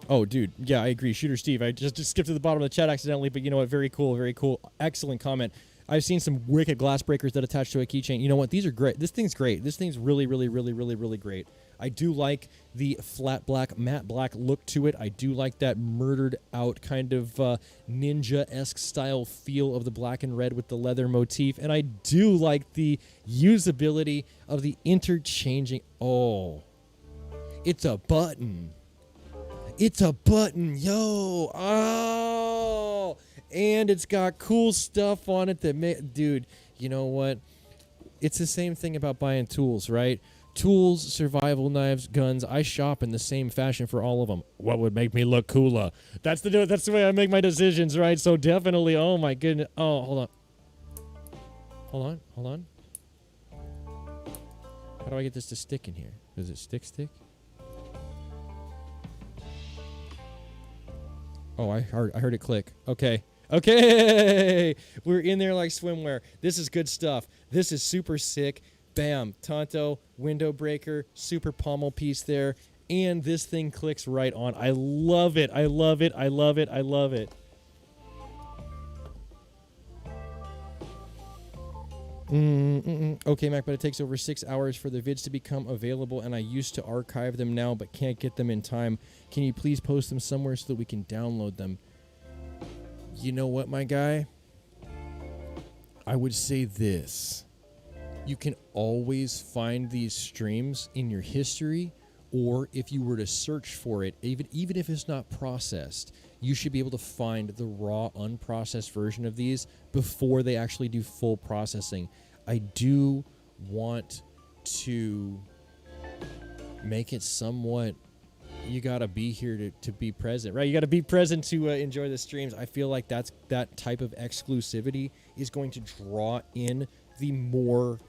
Oh, dude. Yeah, I agree. Shooter Steve. I just skipped to the bottom of the chat accidentally, but you know what? Very cool. Very cool. Excellent comment. I've seen some wicked glass breakers that attach to a keychain. You know what? These are great. This thing's great. This thing's really, really, really, really, really great. I do like the flat black, matte black look to it. I do like that murdered out kind of ninja-esque style feel of the black and red with the leather motif. And I do like the usability of the interchanging. Oh, it's a button. It's a button, yo. Oh, and it's got cool stuff on it that dude, you know what? It's the same thing about buying tools, right? Tools, survival knives, guns. I shop in the same fashion for all of them. What would make me look cooler? That's the way I make my decisions, right? So definitely. Oh my goodness. Oh, hold on. How do I get this to stick in here? Does it stick? Oh, I heard it click. Okay. We're in there like swimwear. This is good stuff. This is super sick. Bam, Tonto, window breaker, super pommel piece there, and this thing clicks right on. I love it. Okay, Mac, but it takes over 6 hours for the vids to become available, and I used to archive them now, but can't get them in time. Can you please post them somewhere so that we can download them? You know what, my guy? I would say this. You can always find these streams in your history, or if you were to search for it, even if it's not processed, you should be able to find the raw, unprocessed version of these before they actually do full processing. I do want to make it somewhat, you gotta be here to be present, right? You gotta be present to enjoy the streams. I feel like that type of exclusivity is going to draw in the more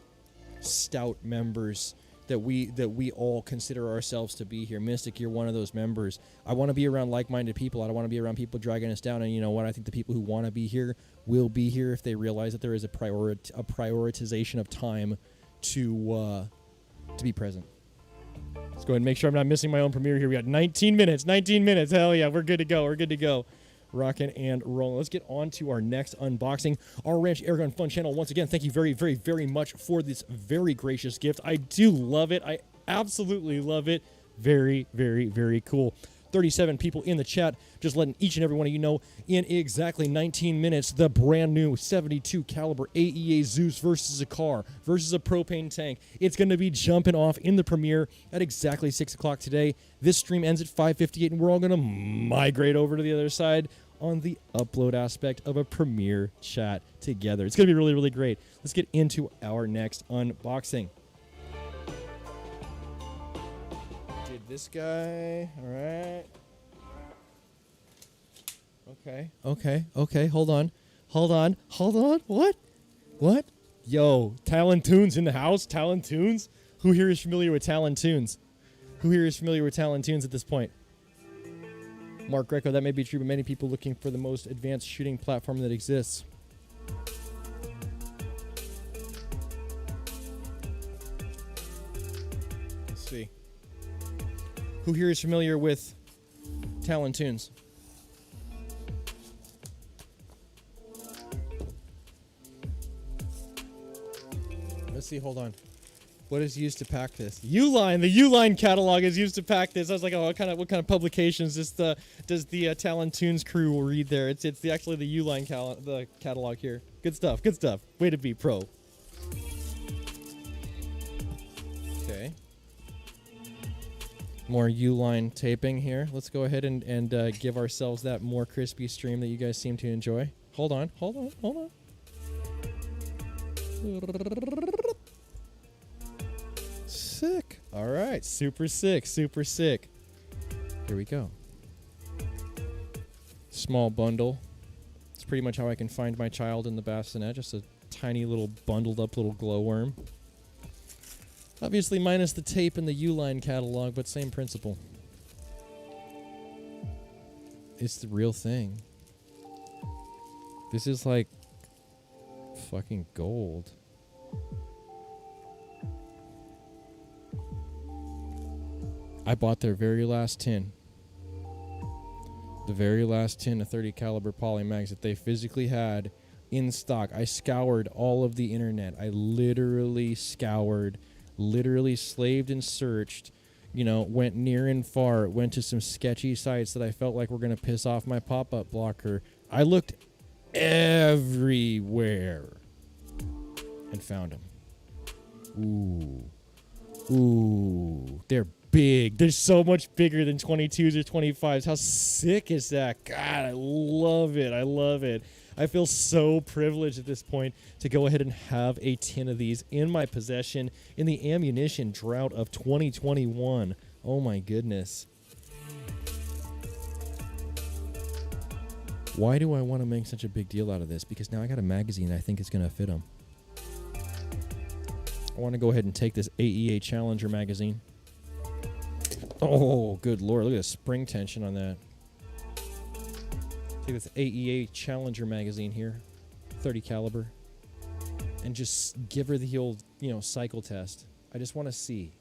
stout members that we all consider ourselves to be here. Mystic, you're one of those members. I want to be around like-minded people. I don't want to be around people dragging us down. And you know what? I think the people who want to be here will be here if they realize that there is a prioritization of time to be present. Let's go ahead and make sure I'm not missing my own premiere here. We got 19 minutes. 19 minutes. Hell yeah, we're good to go. Rocking and rolling. Let's get on to our next unboxing. Our Ranch Airgun Fun channel. Once again, thank you very, very, very much for this very gracious gift. I do love it. I absolutely love it. Very, very, very cool. 37 people in the chat, just letting each and every one of you know in exactly 19 minutes, the brand new 72 caliber AEA Zeus versus a car versus a propane tank. It's going to be jumping off in the premiere at exactly 6 o'clock today. This stream ends at 5:58, and we're all going to migrate over to the other side on the upload aspect of a premiere chat together. It's going to be really, really great. Let's get into our next unboxing. Did this guy. All right. Okay. Hold on. What? Yo, Talontoons in the house? Talontoons? Who here is familiar with Talontoons? At this point? Mark Greco, that may be true, but many people looking for the most advanced shooting platform that exists. Let's see. Who here is familiar with Talontoons? Let's see, hold on. What is used to pack this? Uline. The Uline catalog is used to pack this. I was like, oh, what kind of publications does the Talontoons crew read there? It's actually the Uline the catalog here. Good stuff. Way to be pro. Okay. More Uline taping here. Let's go ahead and give ourselves that more crispy stream that you guys seem to enjoy. Hold on. Sick. All right. Super sick. Here we go. Small bundle. It's pretty much how I can find my child in the bassinet. Just a tiny little bundled up little glowworm. Obviously minus the tape and the Uline catalog, but same principle. It's the real thing. This is like fucking gold. I bought their very last tin. The very last tin of 30 caliber POLYMAGS that they physically had in stock. I scoured all of the internet. I literally scoured, literally slaved and searched, went near and far, went to some sketchy sites that I felt like were going to piss off my pop-up blocker. I looked everywhere and found them. Ooh, they're big. They're so much bigger than 22s or 25s. How sick is that? God, I love it. I love it. I feel so privileged at this point to go ahead and have a 10 of these in my possession in the ammunition drought of 2021. Oh my goodness. Why do I want to make such a big deal out of this? Because now I got a magazine I think is going to fit them. I want to go ahead and take this AEA Challenger magazine. Oh, good lord. Look at the spring tension on that. Take this AEA Challenger magazine here, 30 caliber, and just give her the old, cycle test. I just want to see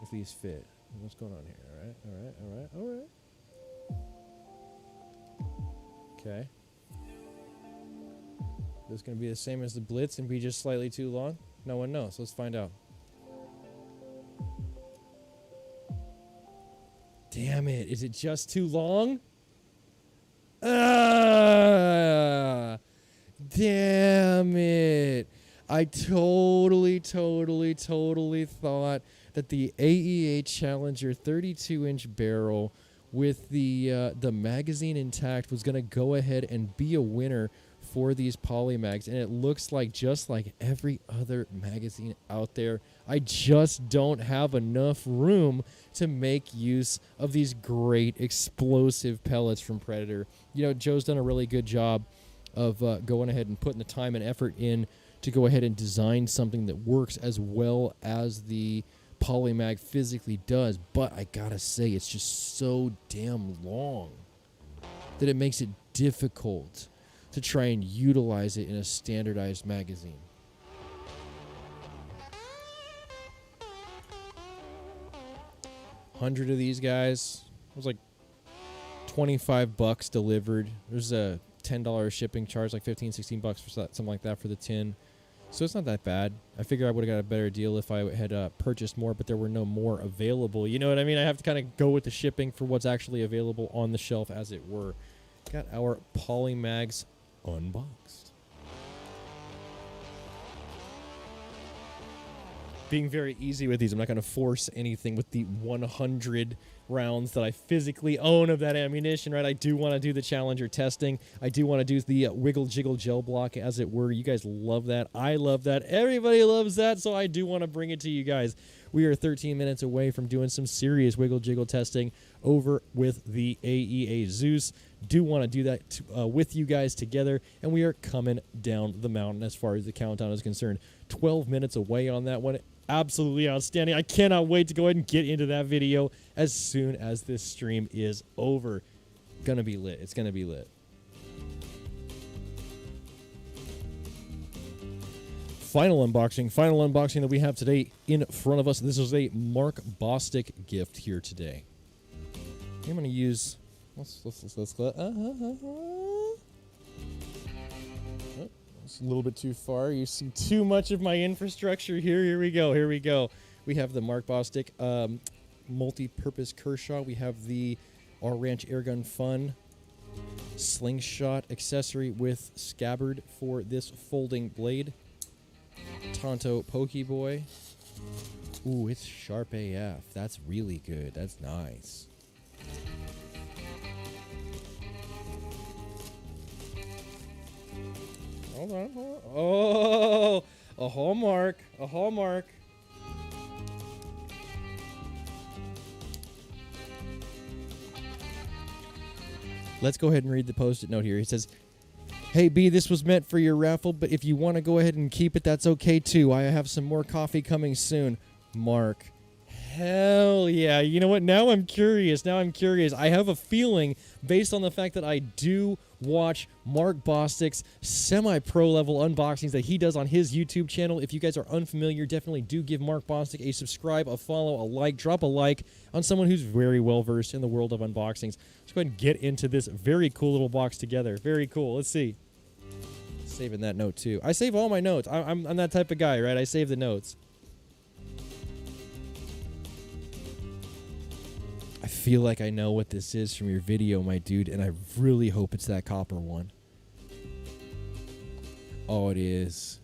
if these fit. What's going on here? All right. Okay. This is going to be the same as the Blitz and be just slightly too long? No one knows. Let's find out. Damn it. Is it just too long? Damn it. I totally thought that the AEA Challenger 32-inch barrel with the magazine intact was going to go ahead and be a winner for these POLYMAGS, and it looks like just like every other magazine out there, I just don't have enough room to make use of these great explosive pellets from Predator. Joe's done a really good job of going ahead and putting the time and effort in to go ahead and design something that works as well as the POLYMAG physically does, but I gotta say it's just so damn long that it makes it difficult to try and utilize it in a standardized magazine. $100 of these guys, it was like $25 delivered. There's a $10 shipping charge, like $15-16 for something like that for the tin. So it's not that bad. I figure I would have got a better deal if I had purchased more, but there were no more available. You know what I mean? I have to kind of go with the shipping for what's actually available on the shelf, as it were. Got our POLYMAGS unboxed. Being very easy with these. I'm not going to force anything with the 100 rounds that I physically own of that ammunition, right? I do want to do the Challenger testing. I do want to do the wiggle jiggle gel block, as it were. You guys love that. I love that. Everybody loves that, so I do want to bring it to you guys. We are 13 minutes away from doing some serious wiggle jiggle testing over with the AEA Zeus. Do want to do that with you guys together, and we are coming down the mountain as far as the countdown is concerned. 12 minutes away on that one. Absolutely outstanding. I cannot wait to go ahead and get into that video as soon as this stream is over. Gonna be lit. It's gonna be lit. Final unboxing that we have today in front of us. This is a Mark Bostic gift here today. I'm gonna use. It's a little bit too far. You see too much of my infrastructure here. Here we go. We have the Mark Bostic multi-purpose Kershaw. We have the R Ranch Airgun Fun slingshot accessory with scabbard for this folding blade. Tonto Pokeboy. Ooh, it's sharp AF. That's really good. That's nice. Hold on. Oh, a hallmark. Let's go ahead and read the post-it note here. He says, "Hey, B, this was meant for your raffle, but if you want to go ahead and keep it, that's okay, too. I have some more coffee coming soon. Mark." Hell yeah. You know what? Now I'm curious. I have a feeling, based on the fact that I do watch Mark Bostic's semi-pro level unboxings that he does on his YouTube channel. If you guys are unfamiliar, definitely do give Mark Bostic a subscribe, a follow, a like. Drop a like on someone who's very well versed in the world of unboxings. Let's go ahead and get into this very cool little box together. Very cool. Let's see. Saving that note too. I save all my notes. I'm that type of guy, right? I save the notes. I feel like I know what this is from your video, my dude, and I really hope it's that copper one. Oh, it is.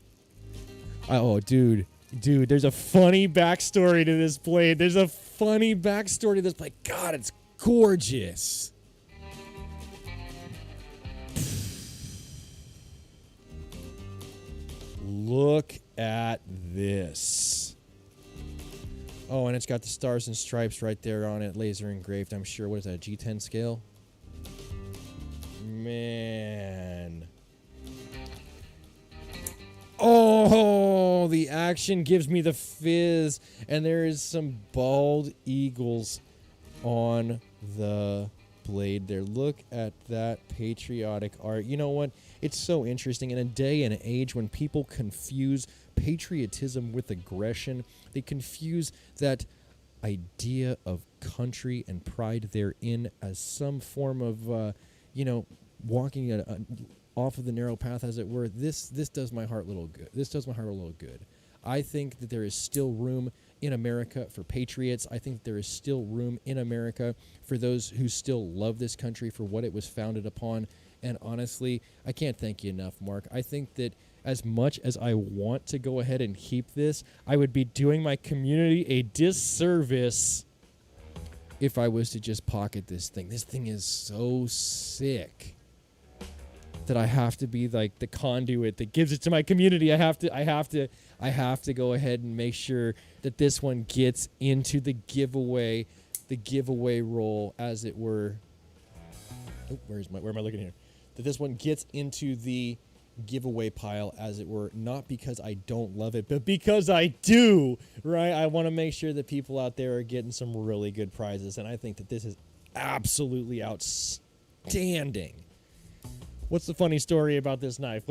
Oh, dude. Dude, there's a funny backstory to this blade. There's a funny backstory to this blade. God, it's gorgeous. Look at this. Oh, and it's got the stars and stripes right there on it, laser engraved. I'm sure. What is that, a G10 scale? Man. Oh, the action gives me the fizz. And there is some bald eagles on the blade there. Look at that patriotic art. You know what? It's so interesting. In a day and age when people confuse patriotism with aggression, they confuse that idea of country and pride therein as some form of, walking off of the narrow path, as it were. This does my heart a little good. This does my heart a little good. I think that there is still room in America for patriots. I think there is still room in America for those who still love this country for what it was founded upon. And honestly, I can't thank you enough, Mark. I think that as much as I want to go ahead and keep this, I would be doing my community a disservice if I was to just pocket this thing. This thing is so sick that I have to be like the conduit that gives it to my community. I have to go ahead and make sure that this one gets into the giveaway role, as it were. Oh, where am I looking here? That this one gets into the giveaway pile, as it were, not because I don't love it, but because I do, right? I want to make sure that people out there are getting some really good prizes, and I think that this is absolutely outstanding. What's the funny story about this knife?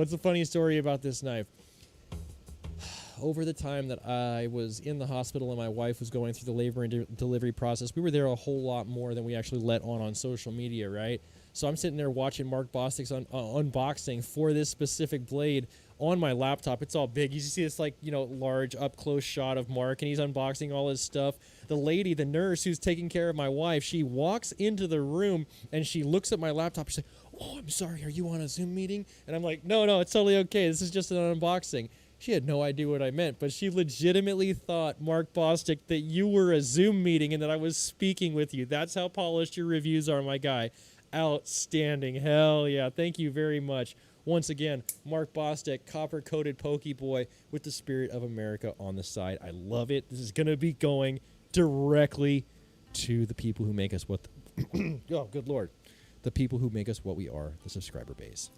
Over the time that I was in the hospital and my wife was going through the labor and delivery process, we were there a whole lot more than we actually let on social media, right? So I'm sitting there watching Mark Bostic's unboxing for this specific blade on my laptop. It's all big. You see this large up-close shot of Mark, and he's unboxing all his stuff. The lady, the nurse who's taking care of my wife, she walks into the room, and she looks at my laptop. She's like, "Oh, I'm sorry, are you on a Zoom meeting?" And I'm like, no, it's totally okay. This is just an unboxing. She had no idea what I meant, but she legitimately thought, Mark Bostic, that you were a Zoom meeting and that I was speaking with you. That's how polished your reviews are, my guy. Outstanding. Hell yeah. Thank you very much. Once again, Mark Bostic, copper-coated Pokeboy with the spirit of America on the side. I love it. This is going to be going directly to the people who make us what... oh, good Lord. The people who make us what we are, the subscriber base.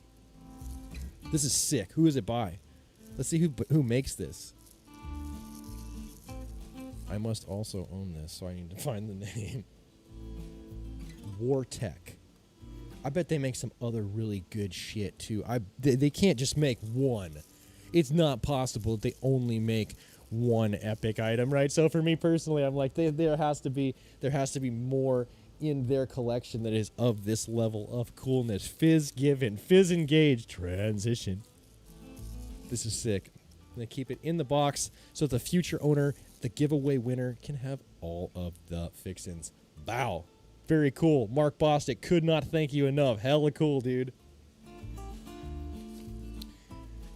This is sick. Who is it by? Let's see who makes this. I must also own this, so I need to find the name. Wartech. I bet they make some other really good shit, too. They can't just make one. It's not possible that they only make one epic item, right? So for me personally, I'm like, there has to be more in their collection that is of this level of coolness. Fizz given, fizz engaged, transition. This is sick. I'm going to keep it in the box so that the future owner, the giveaway winner, can have all of the fixins. Wow. Very cool. Mark Bostic, could not thank you enough. Hella cool, dude.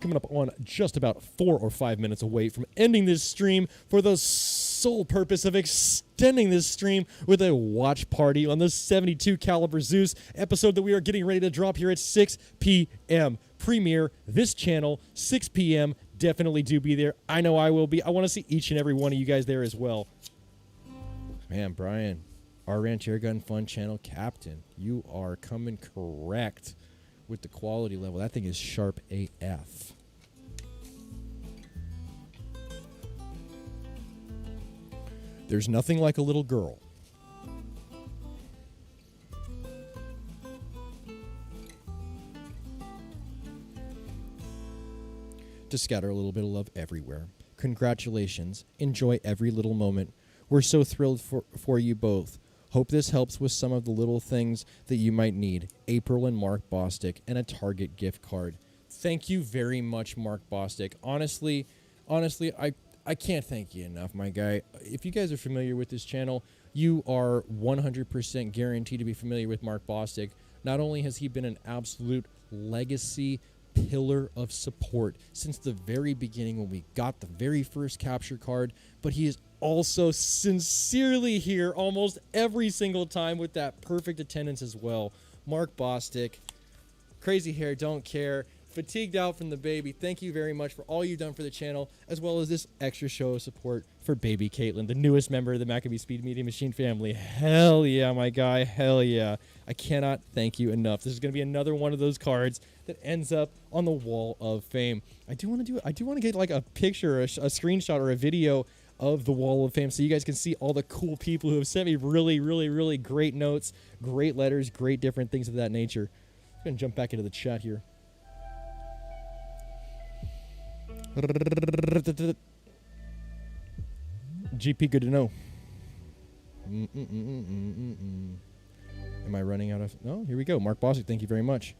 Coming up on just about 4 or 5 minutes away from ending this stream for the sole purpose of extending this stream with a watch party on the 72 caliber Zeus episode that we are getting ready to drop here at 6 p.m. Premiere this channel, 6 p.m. Definitely do be there. I know I will be. I want to see each and every one of you guys there as well. Man, Brian, our Ranch Airgun Fun channel captain, you are coming correct with the quality level. That thing is sharp AF. There's nothing like a little girl. To scatter a little bit of love everywhere. Congratulations. Enjoy every little moment. We're so thrilled for you both. Hope this helps with some of the little things that you might need. April and Mark Bostic, and a Target gift card. Thank you very much, Mark Bostic. Honestly, I can't thank you enough, my guy. If you guys are familiar with this channel, you are 100% guaranteed to be familiar with Mark Bostic. Not only has he been an absolute legacy pillar of support since the very beginning when we got the very first capture card, but he is also sincerely here almost every single time with that perfect attendance as well. Mark Bostic, crazy hair, don't care, fatigued out from the baby. Thank you very much for all you've done for the channel, as well as this extra show of support for baby Caitlin, the newest member of the MACABESPEED Media Machine family. Hell yeah, my guy, hell yeah. I cannot thank you enough. This is going to be another one of those cards that ends up on the wall of fame. I do want to get like a picture, a screenshot, or a video of the wall of fame so you guys can see all the cool people who have sent me really great notes, great letters, great different things of that nature. I'm going to jump back into the chat here. GP, good to know. Am I running out of... No, here we go. Mark Boswick, thank you very much.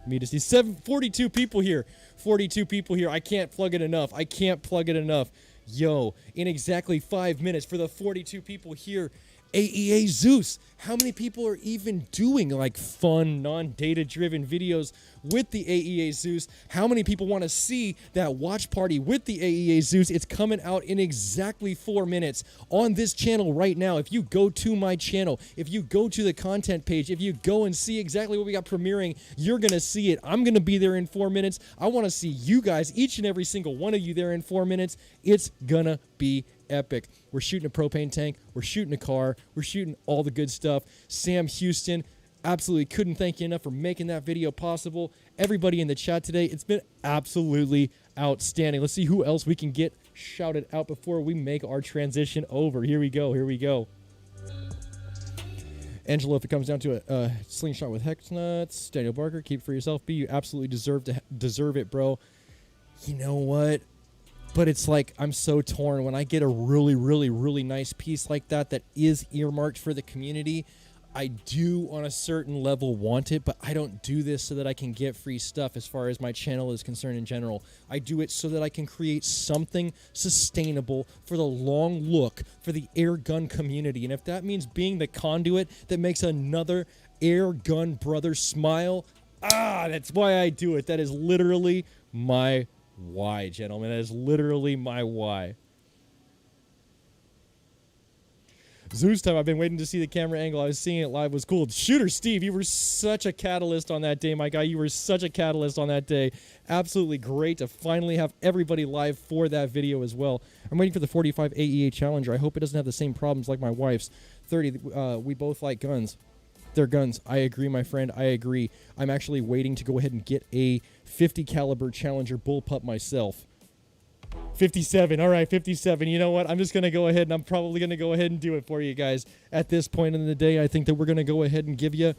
Me to see 42 people here. 42 people here. I can't plug it enough. I can't plug it enough. Yo, in exactly 5 minutes for the 42 people here, AEA Zeus. How many people are even doing like fun, non-data driven videos with the AEA Zeus? How many people want to see that watch party with the AEA Zeus? It's coming out in exactly 4 minutes on this channel right now. If you go to my channel, if you go to the content page, if you go and see exactly what we got premiering, you're going to see it. I'm going to be there in 4 minutes. I want to see you guys, each and every single one of you there in 4 minutes. It's going to be epic. We're shooting a propane tank. We're shooting a car. We're shooting all the good stuff. Sam Houston, absolutely couldn't thank you enough for making that video possible. Everybody in the chat today, it's been absolutely outstanding. Let's see who else we can get shouted out before we make our transition over. Here we go. Here we go. Angelo, if it comes down to a slingshot with hex nuts. Daniel Barker, keep it for yourself. B, you absolutely deserve it, bro. You know what? But it's like, I'm so torn. When I get a really nice piece like that that is earmarked for the community, I do on a certain level want it, but I don't do this so that I can get free stuff as far as my channel is concerned in general. I do it so that I can create something sustainable for the long look for the Airgun community. And if that means being the conduit that makes another Airgun brother smile, that's why I do it. That is literally my why, gentlemen. That is literally my why. Zeus time. I've been waiting to see the camera angle. I was seeing it live. Was cool. Shooter Steve, you were such a catalyst on that day, my guy. You were such a catalyst on that day. Absolutely great to finally have everybody live for that video as well. I'm waiting for the 45 AEA Challenger. I hope it doesn't have the same problems like my wife's. 30. We both like guns. They're guns. I agree, my friend. I agree. I'm actually waiting to go ahead and get a 50 caliber Challenger bullpup myself. 57. All right, 57. You know what? I'm just going to go ahead and I'm probably going to go ahead and do it for you guys. At this point in the day, I think that we're going to go ahead and give you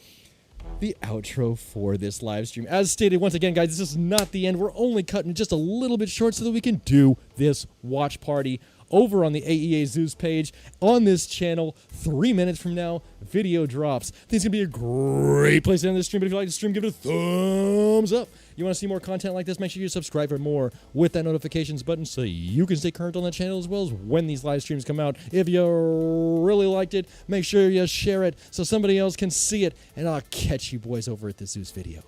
the outro for this live stream. As stated, once again, guys, this is not the end. We're only cutting just a little bit short so that we can do this watch party over on the AEA Zeus page on this channel. 3 minutes from now, video drops. I think it's going to be a great place to end this stream, but if you like the stream, give it a thumbs up. You want to see more content like this, make sure you subscribe for more with that notifications button so you can stay current on the channel as well as when these live streams come out. If you really liked it, make sure you share it so somebody else can see it, and I'll catch you boys over at the Zeus video.